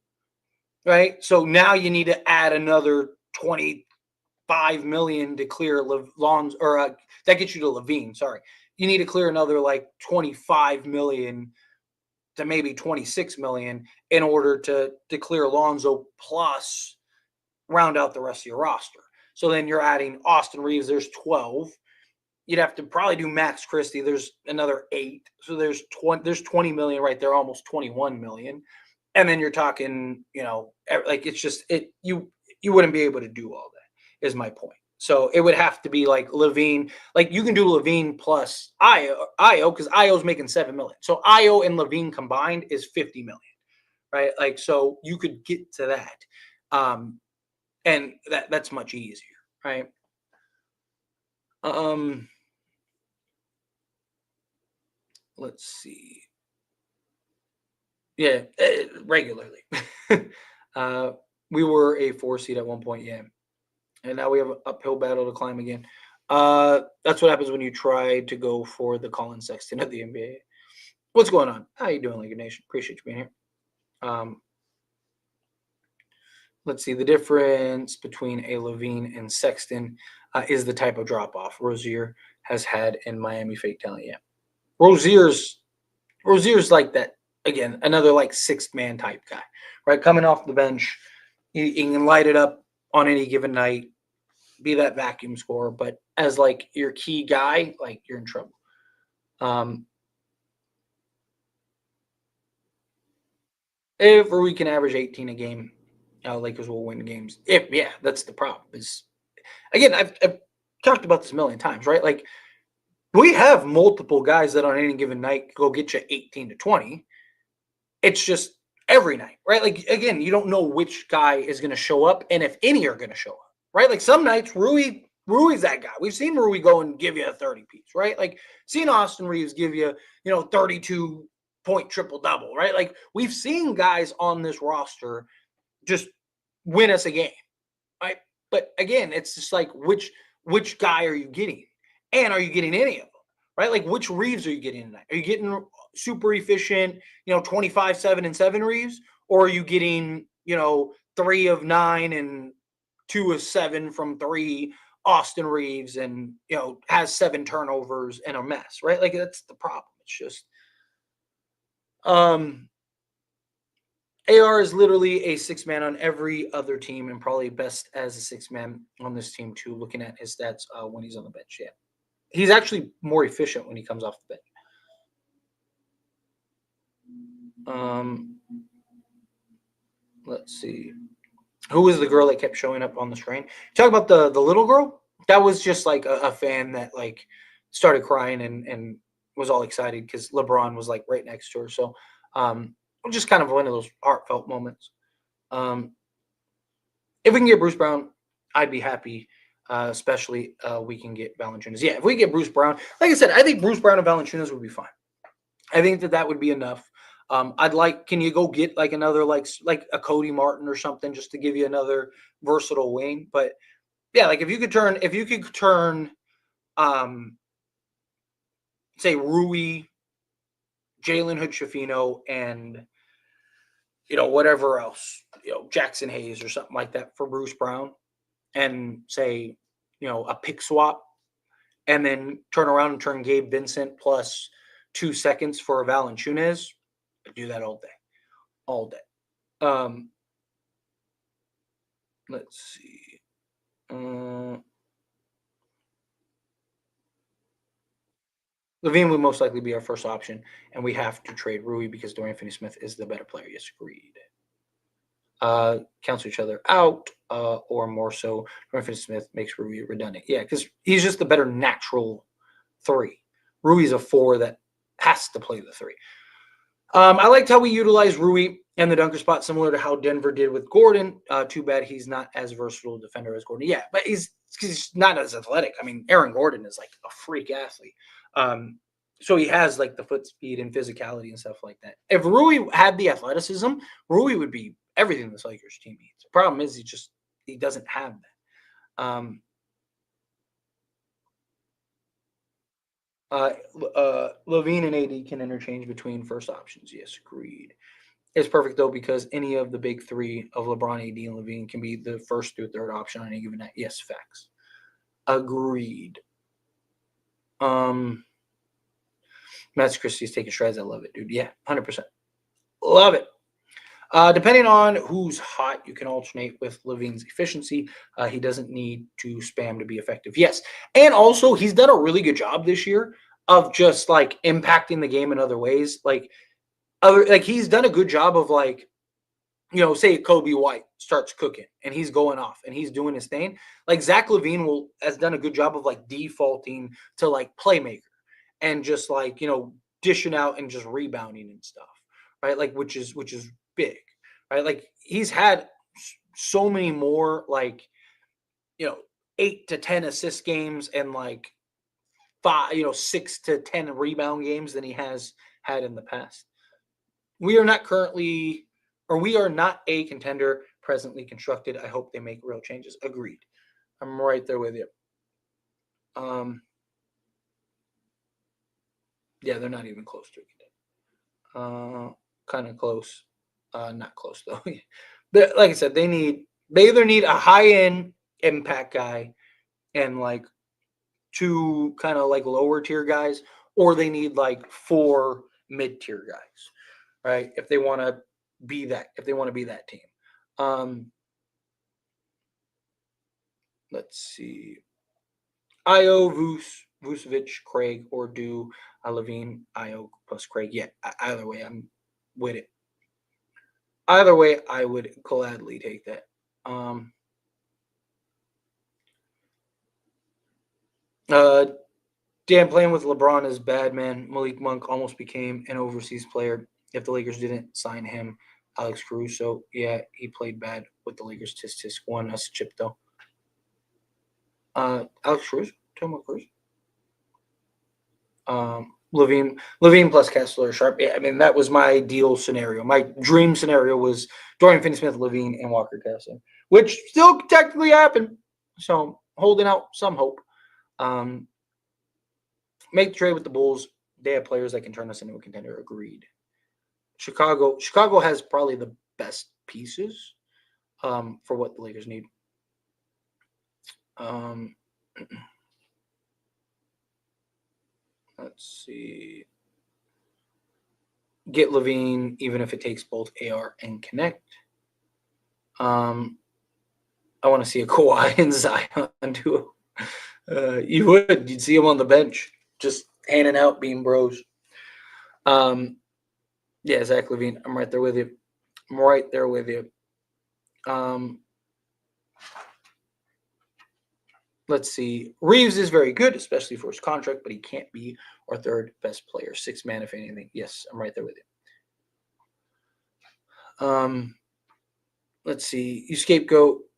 Speaker 1: right? So now you need to add another 25 million to clear Lonzo, or that gets you to LaVine. Sorry, you need to clear another like 25 million to maybe 26 million in order to clear Lonzo plus round out the rest of your roster. So then you're adding Austin Reeves, there's 12. You'd have to probably do Max Christie, there's another 8. So there's 20 million right there, almost 21 million. And then you're talking, like it's just you wouldn't be able to do all that, is my point. So it would have to be like LaVine, like you can do LaVine plus Io because Io's making 7 million. So Io and LaVine combined is 50 million, right? Like so you could get to that. And that's much easier, right? Let's see. Yeah, regularly. We were a 4 seed at one point, yeah, and now we have an uphill battle to climb again. That's what happens when you try to go for the Colin Sexton of the NBA. What's going on? How you doing, League Nation? Appreciate you being here. Let's see. The difference between a LaVine and Sexton is the type of drop off Rozier has had in Miami fake talent. Yeah, Rozier's like that again. Another like sixth man type guy, right? Coming off the bench, he can light it up on any given night, be that vacuum scorer. But as like your key guy, like you're in trouble. If Rui can average 18 a game, Lakers will win games. That's the problem. Is again, I've talked about this a million times, right? Like we have multiple guys that on any given night go get you 18 to 20. It's just every night, right? Like again, you don't know which guy is going to show up and if any are going to show up, right? Like some nights Rui's that guy. We've seen Rui go and give you a 30 piece, right? Like seen Austin Reeves give you, 32-point triple double, right? Like we've seen guys on this roster just win us a game, right? But again, it's just like which guy are you getting, and are you getting any of them, right? Like which Reeves are you getting tonight? Are you getting super efficient, 25, 7, and 7 Reeves, or are you getting 3 of 9 and 2 of 7 from 3 Austin Reeves, and has 7 turnovers and a mess, right? Like that's the problem. It's just um AR is literally a 6-man on every other team, and probably best as a 6-man on this team too. Looking at his stats when he's on the bench, yeah, he's actually more efficient when he comes off the bench. Let's see, who was the girl that kept showing up on the screen? Talk about the little girl. That was just like a fan that like started crying and was all excited because LeBron was like right next to her. So just kind of one of those heartfelt moments. Um, if we can get Bruce Brown, I'd be happy. Especially we can get Valanciunas. Yeah, if we get Bruce Brown, like I said, I think Bruce Brown and Valanciunas would be fine. I think that would be enough. I'd like. Can you go get like another like a Cody Martin or something just to give you another versatile wing? But yeah, like if you could turn, um, say Rui, Jalen Hood Shafino, and whatever else, Jackson Hayes or something like that for Bruce Brown, and say a pick swap, and then turn around and turn Gabe Vincent plus 2 seconds for Valanciunas. I'd do that all day, all day. Let's see. Levine would most likely be our first option, and we have to trade Rui because Dorian Finney-Smith is the better player. Yes, agreed. Cancel each other out, or more so, Dorian Finney-Smith makes Rui redundant. Yeah, because he's just the better natural 3. Rui's a 4 that has to play the 3. I liked how we utilized Rui and the dunker spot, similar to how Denver did with Gordon. Too bad he's not as versatile a defender as Gordon. Yeah, but he's not as athletic. I mean, Aaron Gordon is like a freak athlete. So he has like the foot speed and physicality and stuff like that. If Rui had the athleticism, Rui would be everything this Lakers team needs. The problem is he doesn't have that. Levine and AD can interchange between first options. Yes, agreed. It's perfect though because any of the big 3 of LeBron, AD, and Levine can be the first through third option on any given night. Yes, facts. Agreed. Matt's Christie's taking strides. I love it, dude. Yeah, 100%. Love it. Depending on who's hot, you can alternate with Levine's efficiency. He doesn't need to spam to be effective. Yes. And also, he's done a really good job this year of just like impacting the game in other ways. Like he's done a good job of like, say Kobe White starts cooking and he's going off and he's doing his thing. Like Zach LaVine has done a good job of like defaulting to like playmaker and just like, dishing out and just rebounding and stuff. Right. Like, which is big, right? Like he's had so many more like, 8 to 10 assist games and like 6 to 10 rebound games than he has had in the past. We are not a contender presently constructed. I hope they make real changes. Agreed. I'm right there with you. Yeah, they're not even close to a contender. Kind of close. Not close though. Like I said, they either need a high end impact guy and like 2 kind of like lower tier guys, or they need like 4 mid tier guys, right? If they want to be that team. Let's see. Io, Vucevic, Craig, or do Levine, Io plus Craig. Yeah, either way, I'm with it. Either way, I would gladly take that. Dan, playing with LeBron is bad, man. Malik Monk almost became an overseas player if the Lakers didn't sign him. Alex Caruso, yeah, he played bad with the Lakers. Tisk tisk won us chip though. Alex Caruso, Tomo Caruso. Levine plus Kessler, Sharp. Yeah, I mean that was my ideal scenario. My dream scenario was Dorian Finney-Smith, Levine, and Walker Kessler, which still technically happened. So holding out some hope. Make the trade with the Bulls. They have players that can turn us into a contender. Agreed. Chicago has probably the best pieces for what the Lakers need. Let's see. Get Levine, even if it takes both AR and Connect. I want to see a Kawhi and Zion duo. You'd see him on the bench, just handing out, being bros. Yeah, Zach Levine, I'm right there with you. Let's see. Reeves is very good, especially for his contract, but he can't be our third best player. 6 man, if anything. Yes, I'm right there with you. Let's see.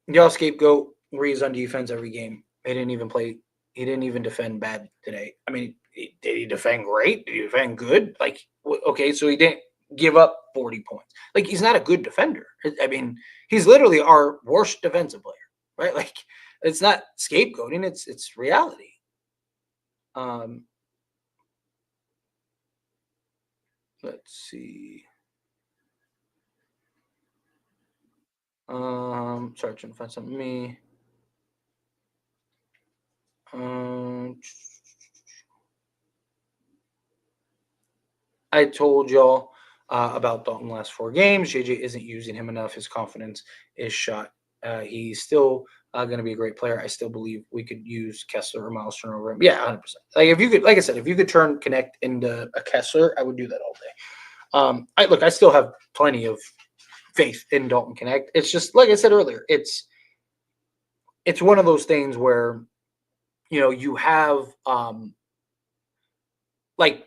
Speaker 1: Y'all scapegoat Reeves on defense every game. He didn't even play. He didn't even defend bad today. I mean, did he defend great? Did he defend good? Like, okay, so he didn't give up 40 points. Like, he's not a good defender. I mean, he's literally our worst defensive player, right? Like, it's not scapegoating. It's reality. Let's see. Sorry, trying to find something. Me. I told y'all about Dalton last 4 games. JJ isn't using him enough. His confidence is shot. He's still going to be a great player. I still believe we could use Kessler or Miles Turner over him. Yeah, 100%. Like if you could, like I said, if you could turn Connect into a Kessler, I would do that all day. I still have plenty of faith in Dalton Connect. It's just like I said earlier. It's one of those things where you have like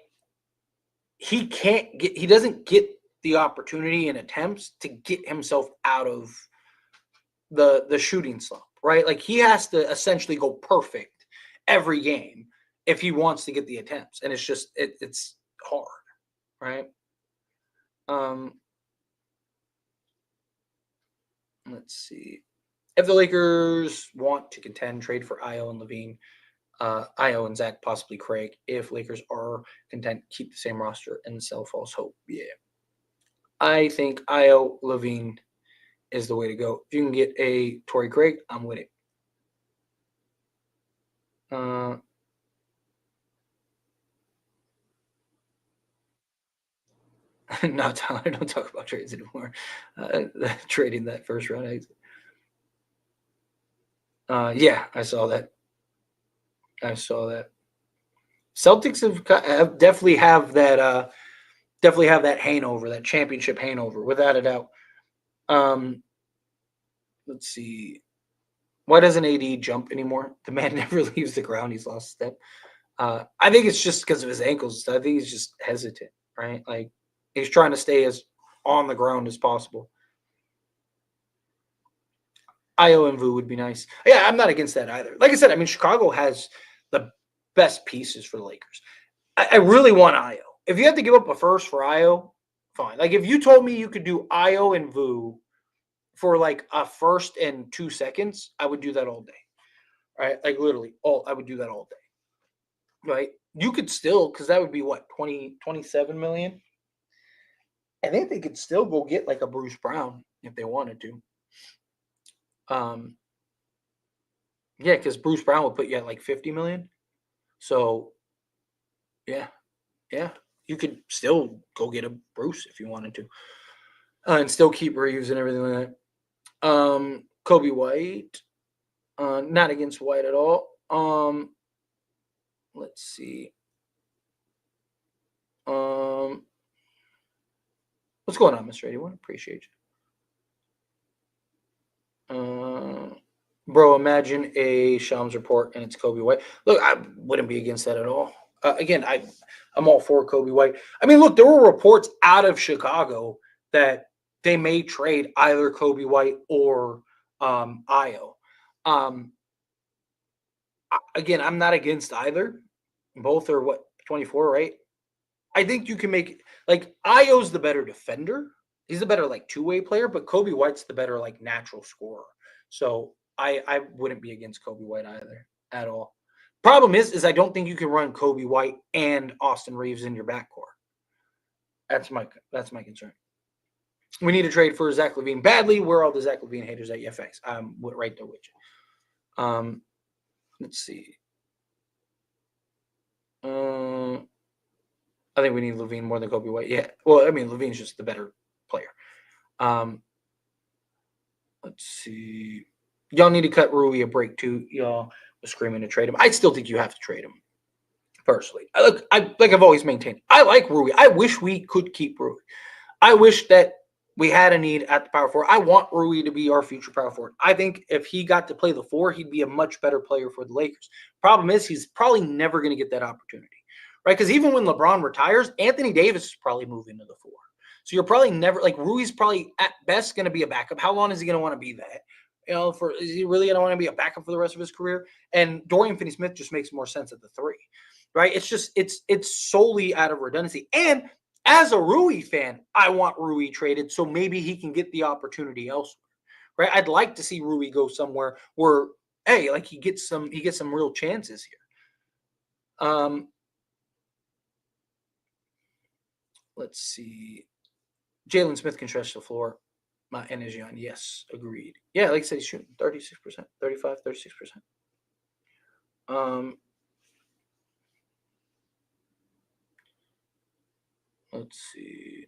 Speaker 1: he doesn't get the opportunity and attempts to get himself out of the shooting slump, right? Like he has to essentially go perfect every game if he wants to get the attempts, and it's just it's hard, right? Let's see. If the Lakers want to contend, trade for Io and Levine, Io and Zach, possibly Craig. If Lakers are content, keep the same roster and sell false hope. Yeah. I think Io Levine is the way to go. If you can get a Torrey Craig, I'm with it. No, Tyler, don't talk about trades anymore. Trading that first round exit. Yeah, I saw that. Celtics have definitely have that hangover, that championship hangover, without a doubt. Let's see. Why doesn't AD jump anymore? The man never leaves the ground. He's lost a step. I think it's just because of his ankles. I think he's just hesitant, right? Like he's trying to stay as on the ground as possible. Io and Vu would be nice. Yeah, I'm not against that either. Like I said, I mean, Chicago has the best pieces for the Lakers. I really want Io. If you have to give up a first for Io, fine. Like if you told me you could do Io and Vu for like a first and 2 seconds, I would do that all day. Right? Like literally, I would do that all day. Right? You could still, because that would be what, 27 million? I think they could still go get like a Bruce Brown if they wanted to. Yeah, because Bruce Brown would put you at like 50 million. So, yeah, you could still go get a Bruce if you wanted to, and still keep Reeves and everything like that. Kobe White, not against White at all. Let's see. What's going on, Mr. 81? Appreciate you. Bro, imagine a Shams report and it's Kobe White. Look, I wouldn't be against that at all. Again, I'm all for Kobe White. I mean, look, there were reports out of Chicago that they may trade either Kobe White or Io. Um, again, I'm not against either. Both are what 24, right? I think you can make like Io's the better defender. He's the better like two-way player, but Kobe White's the better like natural scorer. So I wouldn't be against Kobe White either at all. Problem is I don't think you can run Kobe White and Austin Reeves in your backcourt. That's my concern. We need to trade for Zach LaVine badly. Where are all the Zach LaVine haters at? Yeah, thanks. I'm right there with you. Let's see. I think we need LaVine more than Kobe White. Yeah. Well, I mean, LaVine's just the better player. Let's see. Y'all need to cut Rui a break too. Y'all was screaming to trade him. I still think you have to trade him. Personally, like I've always maintained. I like Rui. I wish we could keep Rui. I wish that we had a need at the power forward. I want Rui to be our future power forward. I think if he got to play the four, he'd be a much better player for the Lakers. Problem is, he's probably never going to get that opportunity, right? Because even when LeBron retires, Anthony Davis is probably moving to the four. So you're probably never like Rui's probably at best going to be a backup. How long is he going to want to be that? Is he really going to want to be a backup for the rest of his career? And Dorian Finney-Smith just makes more sense at the three, right? It's solely out of redundancy. And as a Rui fan, I want Rui traded so maybe he can get the opportunity elsewhere, right? I'd like to see Rui go somewhere where, hey, like he gets some real chances here. Let's see. Jalen Smith can stretch the floor. My energy on. Yes, agreed. Yeah, like I said, he's shooting 36%, 35, 36%. Let's see.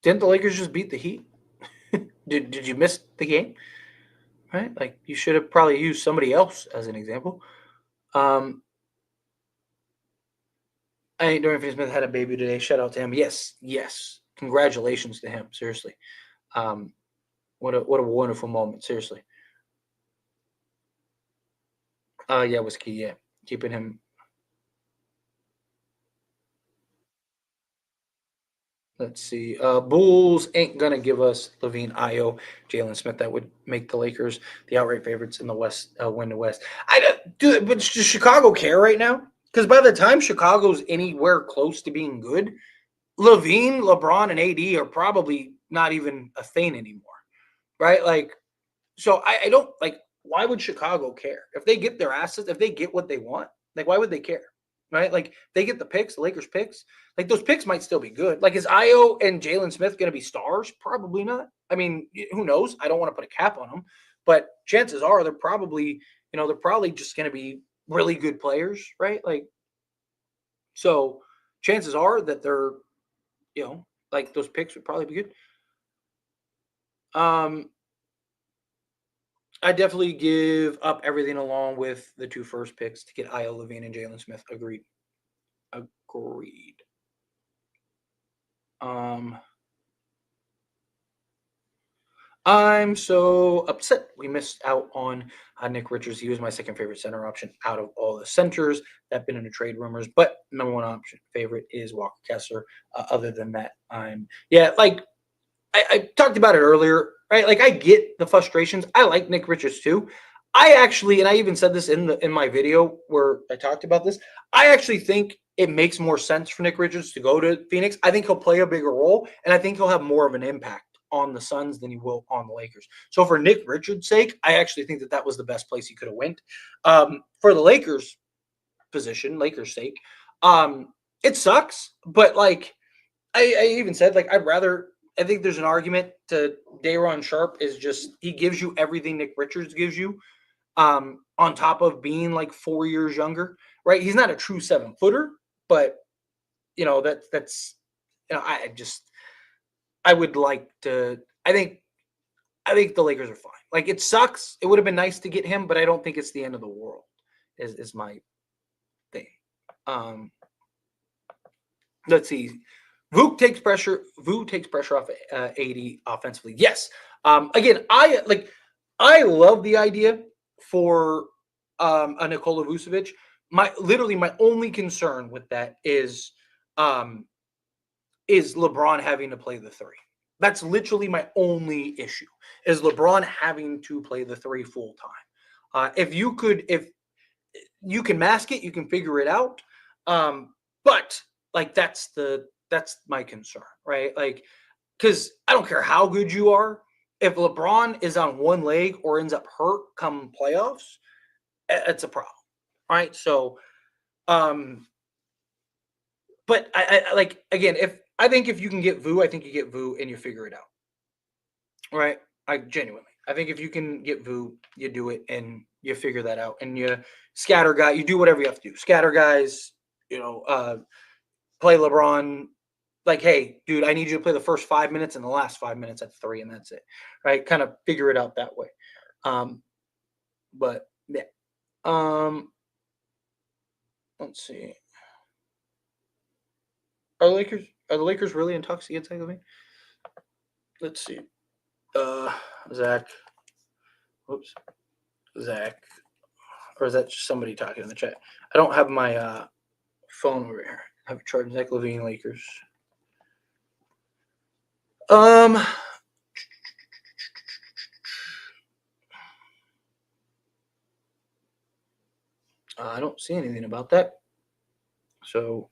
Speaker 1: Didn't the Lakers just beat the Heat? Did you miss the game? Right? Like you should have probably used somebody else as an example. I think Dorian Finney-Smith had a baby today. Shout out to him. Yes. Congratulations to him. Seriously. What a wonderful moment. Seriously. Yeah, was key. Yeah, keeping him. Let's see. Bulls ain't gonna give us LaVine, Io, Jalen Smith. That would make the Lakers the outright favorites in the West. Win the West. But does Chicago care right now? Because by the time Chicago's anywhere close to being good, LaVine, LeBron, and AD are probably not even a thing anymore, right? Like, so I don't like. Why would Chicago care if they get their assets? If they get what they want, like why would they care? Right? Like they get the picks, the Lakers picks. Like those picks might still be good. Like is Io and Jalen Smith going to be stars? Probably not. I mean, who knows? I don't want to put a cap on them, but chances are they're probably, they're probably just going to be really good players, right? Like so, chances are that they're, like those picks would probably be good. I definitely give up everything along with the two first picks to get Io Levine and Jalen Smith. Agreed. I'm so upset we missed out on Nick Richards. He was my second favorite center option out of all the centers that have been in the trade rumors. But number one option favorite is Walker Kessler. Other than that, like I talked about it earlier, right? Like I get the frustrations. I like Nick Richards too. I actually, and I even said this in my video where I talked about this. I actually think it makes more sense for Nick Richards to go to Phoenix. I think he'll play a bigger role, and I think he'll have more of an impact on the Suns than he will on the Lakers. So for Nick Richards' sake, I actually think that was the best place he could have went. For the Lakers Lakers' sake, it sucks, but like I even said, like I think there's an argument to Day'Ron Sharpe is just he gives you everything Nick Richards gives you, on top of being like 4 years younger, right? He's not a true 7-footer, but that's I would like to. I think the Lakers are fine. Like it sucks. It would have been nice to get him, but I don't think it's the end of the world. Is my thing. Let's see. Vooch takes pressure. Vooch takes pressure off AD offensively. Yes. Again, I love the idea for a Nikola Vucevic. My only concern with that is LeBron having to play the three. That's literally my only issue. Is LeBron having to play the three full time? If you can mask it, you can figure it out. But like that's my concern, right? Like, because I don't care how good you are, if LeBron is on one leg or ends up hurt come playoffs, it's a problem, right? So, but I like again, if you can get Vu, I think you get Vu and you figure it out, right? I genuinely, I think if you can get Vu, you do it and you figure that out, and you scatter guy, you do whatever you have to do. Scatter guys, play LeBron. Like, hey, dude, I need you to play the first 5 minutes and the last 5 minutes at three, and that's it, right? Kind of figure it out that way. But yeah, let's see. Are the Lakers really in talks to get Zach LaVine? Let's see. Zach. Whoops. Zach. Or is that just somebody talking in the chat? I don't have my phone over here. I have charged Zach LaVine Lakers. I don't see anything about that. So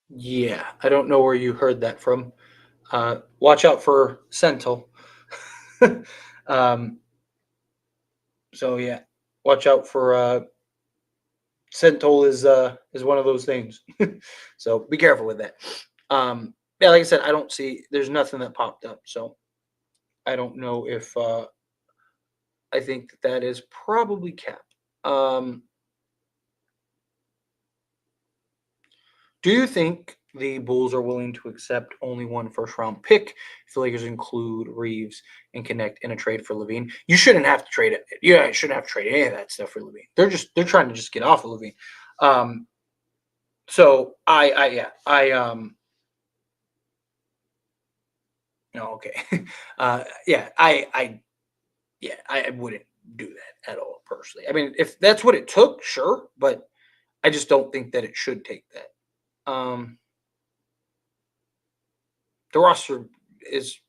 Speaker 1: yeah, I don't know where you heard that from. Watch out for Sentinel. So yeah, watch out for Sentinel is one of those things. So be careful with that. Yeah, like I said, I don't see. There's nothing that popped up, so I don't know if I think that is probably cap. Do you think the Bulls are willing to accept only one first-round pick if the Lakers include Reeves and connect in a trade for LaVine? You shouldn't have to trade it. Yeah, you shouldn't have to trade any of that stuff for LaVine. They're trying to just get off of LaVine. So no, okay. I wouldn't do that at all personally. I mean, if that's what it took, sure, but I just don't think that it should take that. The roster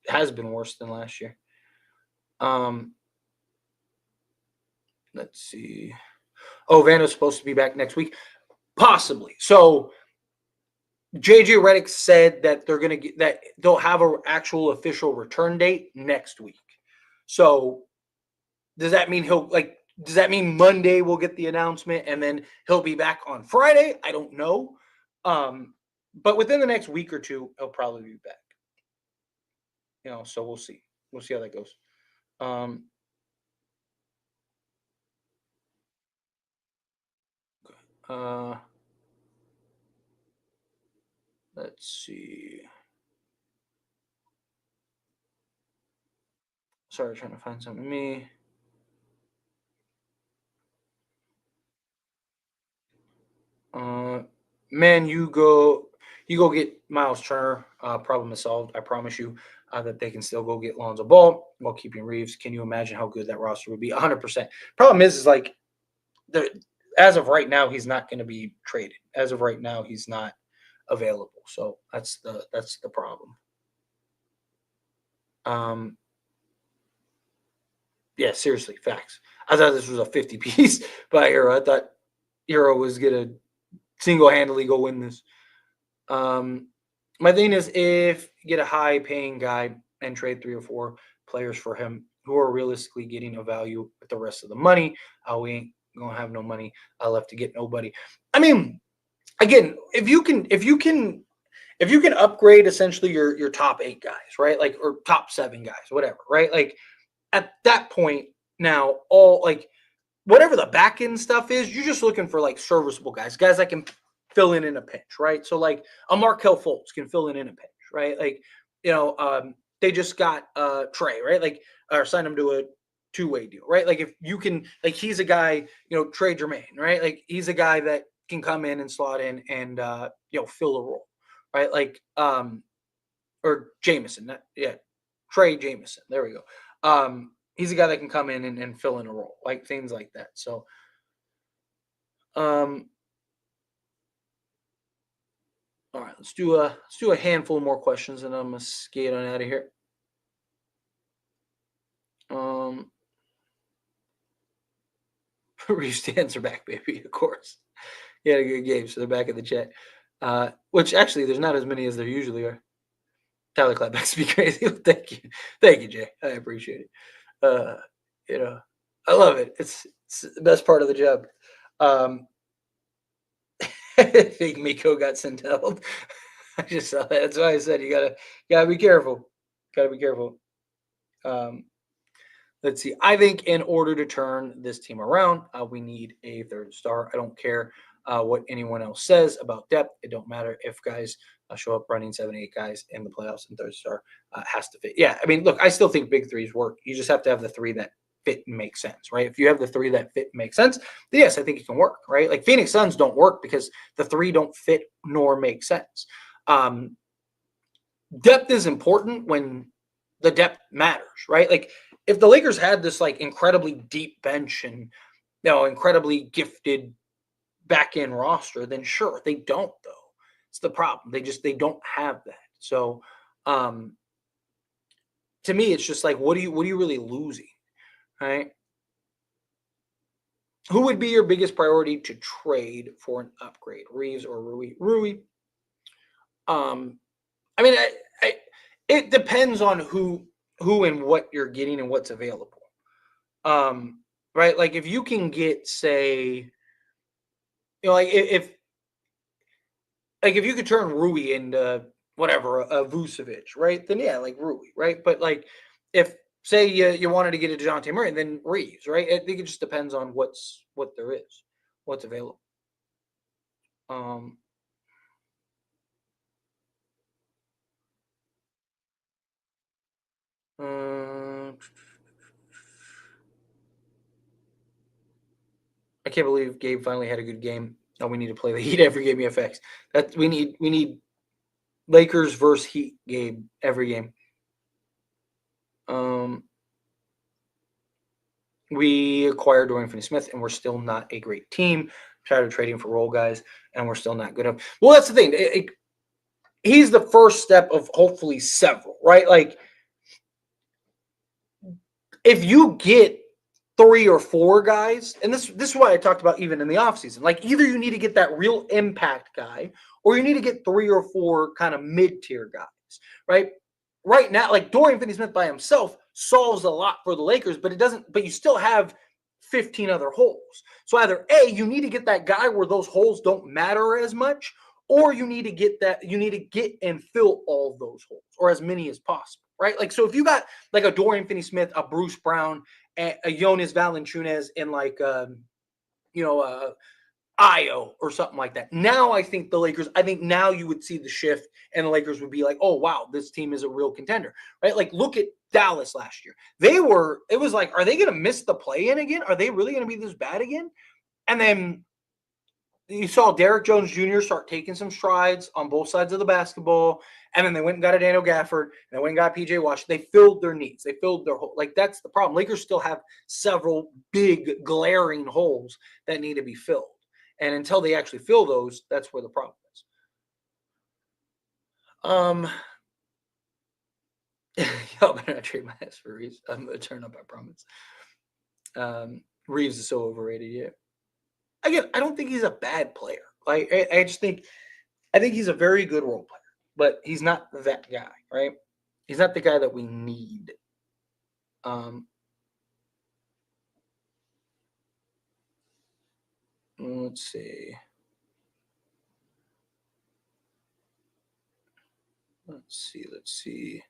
Speaker 1: has been worse than last year. Let's see. Oh, Vando's supposed to be back next week, possibly. So JJ Redick said that they'll have an actual official return date next week. So does that mean does that mean Monday we'll get the announcement and then he'll be back on Friday? I don't know. But within the next week or two, he'll probably be back. So we'll see. We'll see how that goes. Let's see. Sorry, trying to find something. Man, you go get Miles Turner. Problem is solved. I promise you that they can still go get Lonzo Ball while keeping Reeves. Can you imagine how good that roster would be? 100%. Problem is like, as of right now, he's not going to be traded. As of right now, he's not available. So that's the problem. Yeah, seriously, facts. I thought this was a 50 piece by Hero. I thought Hero was gonna single-handedly go win this. My thing is, if you get a high-paying guy and trade 3 or 4 players for him who are realistically getting a value with the rest of the money, we ain't gonna have no money left to get nobody. I mean, again, if you can upgrade essentially your top 8 guys, right? Like, or top 7 guys, whatever, right? Like at that point now, all like whatever the back end stuff is, you're just looking for like serviceable guys that can fill in a pinch, right? So like a Markelle Fultz can fill in a pinch, right? Like, they just got Trey, right? Like, or signed him to a two-way deal, right? Like, if you can, like, he's a guy, Trey Germain, right? Like, he's a guy that can come in and slot in and fill a role, right? Like, or Jameson, yeah, Trey Jameson. There we go. He's a guy that can come in and fill in a role, like things like that. So, all right, let's do a handful more questions, and I'm gonna skate on out of here. Reeves stands are back, baby. Of course, he had a good game, so they're back in the chat. Which actually, there's not as many as there usually are. Tyler clapbacks be crazy. Thank you, Jay. I appreciate it. I love it. It's the best part of the job. I think Miko got sent out. I just saw that. That's why I said you gotta be careful. Gotta be careful. Let's see. I think in order to turn this team around, we need a third star. I don't care what anyone else says about depth. It don't matter if guys show up running 7-8 guys in the playoffs, and third star has to fit. Yeah, I mean, look, I still think big threes work. You just have to have the three that fit and make sense, right? If you have the three that fit and make sense, then yes, I think it can work, right? Like Phoenix Suns don't work because the three don't fit nor make sense. Depth is important when the depth matters, right? Like if the Lakers had this like incredibly deep bench and incredibly gifted back end roster, then sure, they don't though. It's the problem. They don't have that. So to me, it's just like what are you really losing? Right? Who would be your biggest priority to trade for an upgrade? Reeves or Rui? Rui. I mean, it depends on who and what you're getting and what's available. Right? Like if you can get, say, like if you could turn Rui into whatever a Vucevic, right? Then yeah, like Rui, right? But like if say you wanted to get a DeJounte Murray, then Reeves, right? I think it just depends on what there is, what's available. I can't believe Gabe finally had a good game. Oh, we need to play the Heat every game. EFX. That we need Lakers versus Heat game every game. We acquired Dorian Finney-Smith, and we're still not a great team. Tired of trading for role guys, and we're still not good enough. Well, that's the thing. He's the first step of hopefully several, right? Like, if you get 3 or 4 guys, and this is what I talked about even in the offseason. Like, either you need to get that real impact guy, or you need to get 3 or 4 kind of mid-tier guys, right? Right now, like Dorian Finney-Smith by himself solves a lot for the Lakers, but it doesn't. But you still have 15 other holes. So either A, you need to get that guy where those holes don't matter as much, or you need to get and fill all of those holes, or as many as possible, right? Like, so if you got like a Dorian Finney-Smith, a Bruce Brown, a Jonas Valanciunas, and like Io or something like that. Now I think now you would see the shift, and the Lakers would be like, oh wow, this team is a real contender, right? Like look at Dallas last year. It was like, are they going to miss the play-in again? Are they really going to be this bad again? And then you saw Derrick Jones Jr. start taking some strides on both sides of the basketball, and then they went and got a Daniel Gafford, and they went and got PJ Wash. They filled their needs. They filled their hole. Like that's the problem. Lakers still have several big glaring holes that need to be filled. And until they actually fill those, that's where the problem is. Y'all better not trade my ass for Reeves. I'm gonna turn up, I promise. Reeves is so overrated. Yeah. Again, I don't think he's a bad player. Like I just think he's a very good role player, but he's not that guy, right? He's not the guy that we need. Let's see. Let's see.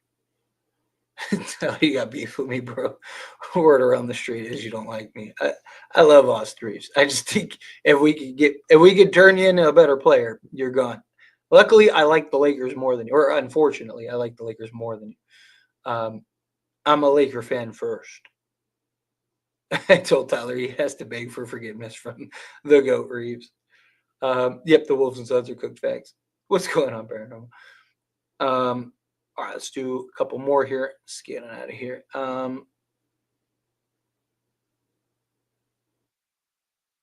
Speaker 1: You got beef with me, bro. Word around the street is you don't like me. I love Austin Reeves. I just think if we could turn you into a better player, you're gone. Luckily, I like the Lakers more than you. Or unfortunately, I like the Lakers more than you. I'm a Laker fan first. I told Tyler he has to beg for forgiveness from the GOAT Reeves. Yep, the Wolves and Suns are cooked fags. What's going on, Paranormal? All right, let's do a couple more here. Let's get out of here.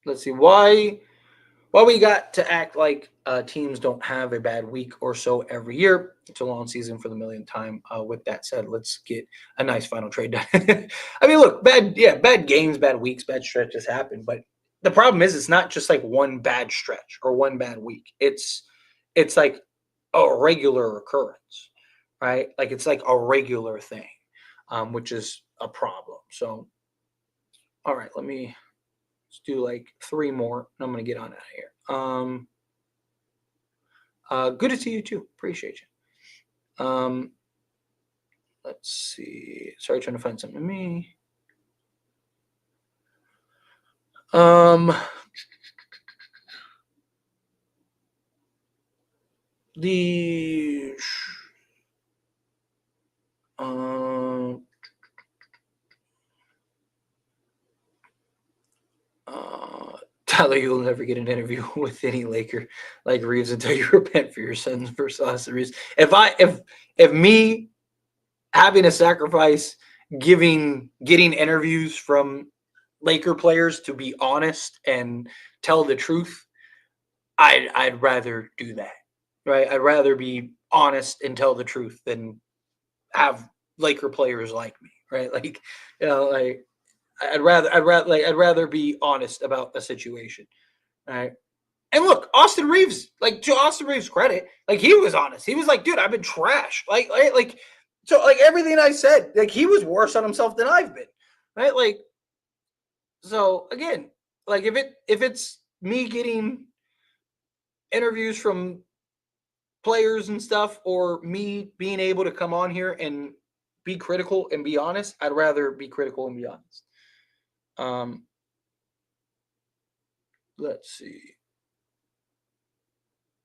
Speaker 1: Let's see why we got to act like teams don't have a bad week or so every year. It's a long season for the millionth time. With that said, let's get a nice final trade done. I mean, look, bad games, bad weeks, bad stretches happen, but the problem is it's not just like one bad stretch or one bad week. It's like a regular occurrence, right? Like it's like a regular thing, which is a problem. So, all right, let's do like 3 more. And I'm gonna get on out of here. Good to see you too. Appreciate you. Let's see. Sorry, trying to find something to me. The Tyler, you'll never get an interview with any Laker like Reeves until you repent for your sins versus Austin Reeves. If me having a sacrifice, getting interviews from Laker players to be honest and tell the truth, I'd rather do that, right? I'd rather be honest and tell the truth than have Laker players like me, right? Like, like I'd rather be honest about a situation, right? And look, Austin Reeves, like to Austin Reeves' credit, like he was honest. He was like, dude, I've been trashed. So like everything I said, like he was worse on himself than I've been, right? Like, so again, like if it's me getting interviews from players and stuff, or me being able to come on here and be critical and be honest, I'd rather be critical and be honest. Let's see.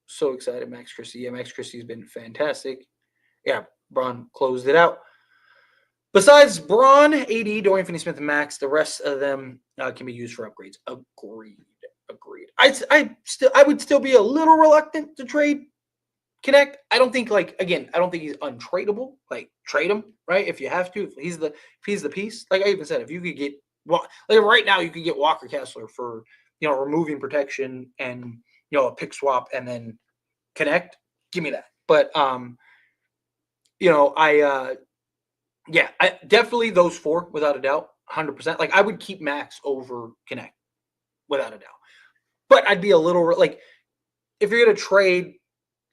Speaker 1: So excited, Max Christie. Yeah, Max Christie's been fantastic. Yeah, Braun closed it out. Besides Braun, AD, Dorian Finney-Smith, and Max, the rest of them can be used for upgrades. Agreed. I would still be a little reluctant to trade Connect. I don't think he's untradeable. Like trade him, right? If you have to, if he's the piece. Like I even said, if you could get like right now, you could get Walker Kessler for removing protection and a pick swap and then Connect. Give me that. But I definitely those 4 without a doubt, 100%. Like I would keep Max over Connect without a doubt. But I'd be a little like if you're gonna trade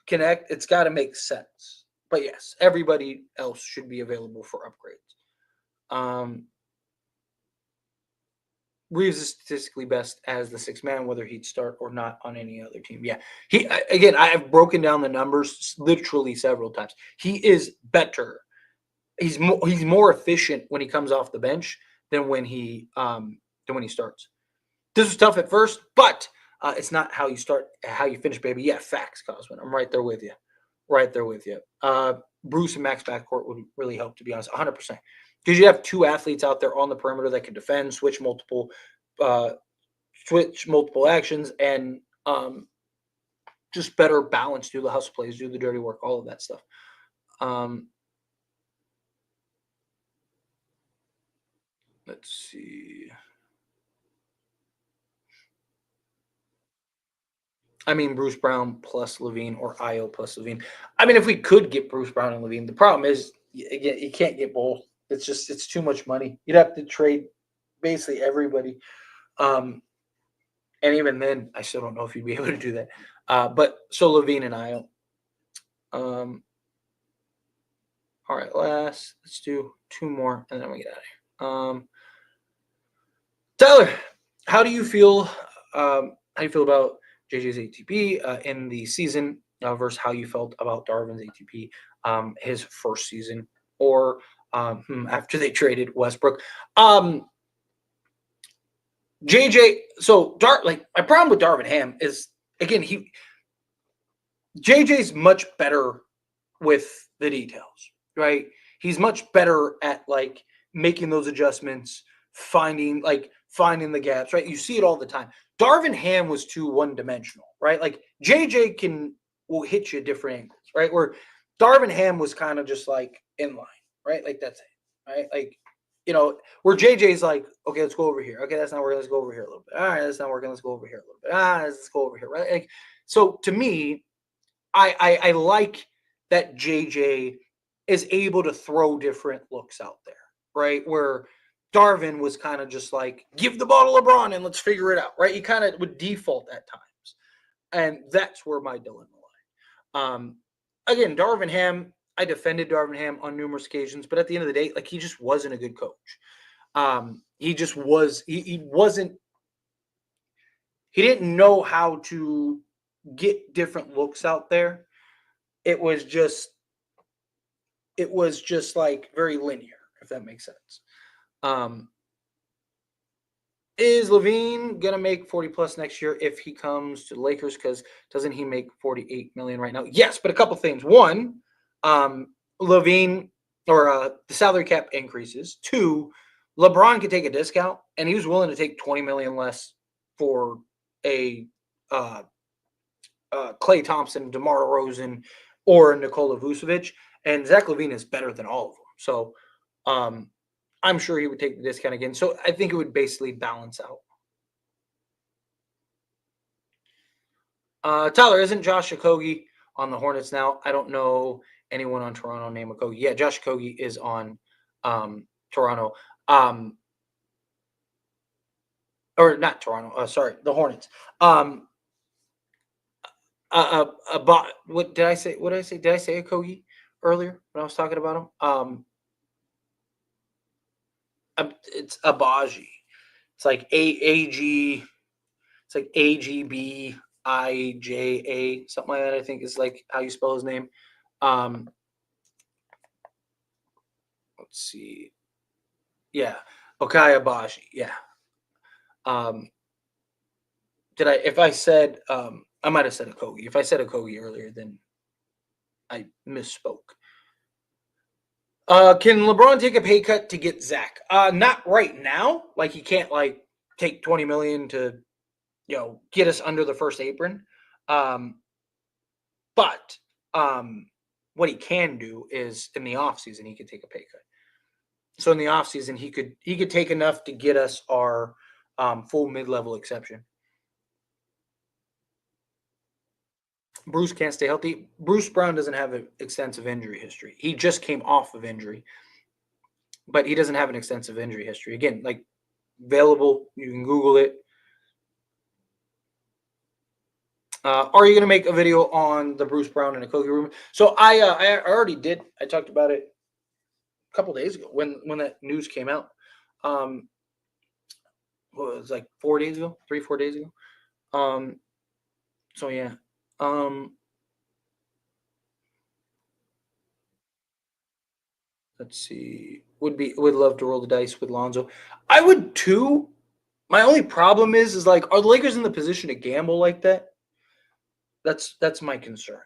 Speaker 1: Connect, it's got to make sense. But yes, everybody else should be available for upgrades. Reeves is statistically best as the 6th man, whether he'd start or not on any other team. Yeah, I have broken down the numbers literally several times. He is better. He's more efficient when he comes off the bench than when he starts. This was tough at first, but it's not how you start, how you finish, baby. Yeah, facts, Cosman. I'm right there with you. Bruce and Max backcourt would really help, to be honest, 100%. Because you have 2 athletes out there on the perimeter that can defend, switch multiple actions, and just better balance, do the hustle plays, do the dirty work, all of that stuff. Let's see. I mean, Bruce Brown plus Levine or Io plus Levine. I mean, if we could get Bruce Brown and Levine, the problem is, again, you can't get both. It's too much money. You'd have to trade basically everybody. And even then, I still don't know if you'd be able to do that. But so Levine and Io. All right, let's do 2 more, and then we get out of here. Tyler, how do you feel? How do you feel about JJ's ATP in the season versus how you felt about Darvin's ATP his first season, or after they traded Westbrook? JJ, so my problem with Darvin Ham is, again, JJ's much better with the details, right? He's much better at like making those adjustments, finding the gaps, right? You see it all the time. Darvin Ham was too one-dimensional, right? Like JJ will hit you different angles, right? Where Darvin Ham was kind of just like in line, right? Like that's it, right? Like, where JJ's like, okay, let's go over here. Okay, that's not working. Let's go over here a little bit. All right, that's not working. Let's go over here a little bit. Let's go over here, right? Like, so to me, I like that JJ is able to throw different looks out there, right? Where Darvin was kind of just like, give the ball to LeBron and let's figure it out, right? He kind of would default at times. And that's where my dilemma lies. Again, Darvin Ham, I defended Darvin Ham on numerous occasions, but at the end of the day, like he just wasn't a good coach. He just was, he wasn't, he didn't know how to get different looks out there. It was just like very linear, if that makes sense. Is LaVine gonna make 40 plus next year if he comes to the Lakers? Because doesn't he make 48 million right now? Yes, but a couple things. One, LaVine or the salary cap increases. Two, LeBron could take a discount, and he was willing to take 20 million less for a Klay Thompson, DeMar DeRozan, or Nikola Vucevic. And Zach LaVine is better than all of them. So I'm sure he would take the discount again. So I think it would basically balance out. Tyler, isn't Josh Okogie on the Hornets now? I don't know anyone on Toronto named Okogie. Yeah, Josh Okogie is on Toronto. Or not Toronto. Sorry, the Hornets. What did I say? What did I say? Did I say Okogie earlier when I was talking about him? It's Abaji. It's like AG. It's like AGBIJA, something like that. I think is like how you spell his name. Let's see. Yeah, Okai Abaji. Yeah. If I said I might have said Okogie. If I said Okogie earlier, then I misspoke. Can LeBron take a pay cut to get Zach? Not right now. Like he can't like take 20 million to, get us under the first apron. But what he can do is in the offseason, he could take a pay cut. So in the offseason, he could take enough to get us our full mid-level exception. Bruce can't stay healthy. Bruce Brown doesn't have an extensive injury history. He just came off of injury, but he doesn't have an extensive injury history. Again, like available, you can Google it. Are you going to make a video on the Bruce Brown and Okogie rumor? So I already did. I talked about it a couple days ago when that news came out. It was like 4 days ago, 3-4 days ago. So yeah. Let's see. Would love to roll the dice with Lonzo. I would too. My only problem is like, are the Lakers in the position to gamble like that? That's my concern.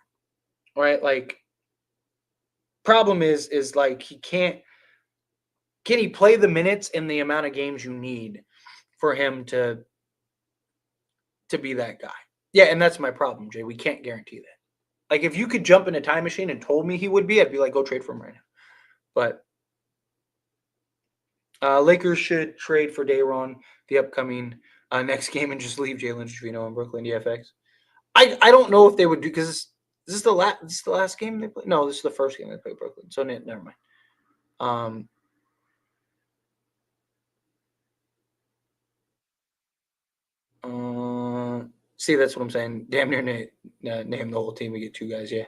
Speaker 1: Right? Like, problem is like he can't. Can he play the minutes in the amount of games you need for him to be that guy? Yeah, and that's my problem, Jay. We can't guarantee that. Like, if you could jump in a time machine and told me he would be, I'd be like, go trade for him right now. But Lakers should trade for Dayron the upcoming next game and just leave Jalen Trevino in Brooklyn DFX. I don't know if they would do, because is this the last game they play? No, this is the first game they play Brooklyn. So never mind. See, that's what I'm saying. Damn near name the whole team. We get 2 guys. Yeah.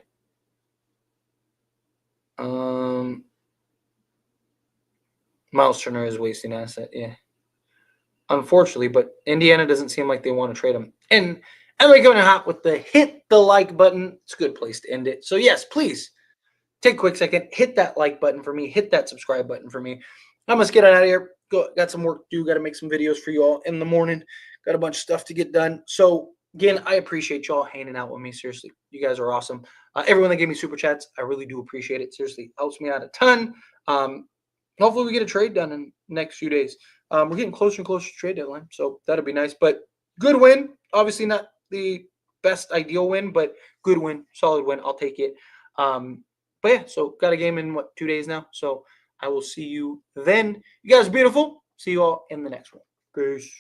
Speaker 1: Miles Turner is wasting asset. Yeah. Unfortunately, but Indiana doesn't seem like they want to trade him. And I'm coming hot with the hit the like button. It's a good place to end it. So yes, please take a quick second, hit that like button for me, hit that subscribe button for me. I'm gonna get out of here. Got some work to do. Got to make some videos for you all in the morning. Got a bunch of stuff to get done. So again, I appreciate y'all hanging out with me. Seriously, you guys are awesome. Everyone that gave me super chats, I really do appreciate it. Seriously, helps me out a ton. Hopefully we get a trade done in the next few days. We're getting closer and closer to trade deadline, so that'll be nice. But good win. Obviously not the best ideal win, but good win, solid win. I'll take it. But yeah, so got a game in 2 days now. So I will see you then. You guys are beautiful. See you all in the next one. Peace.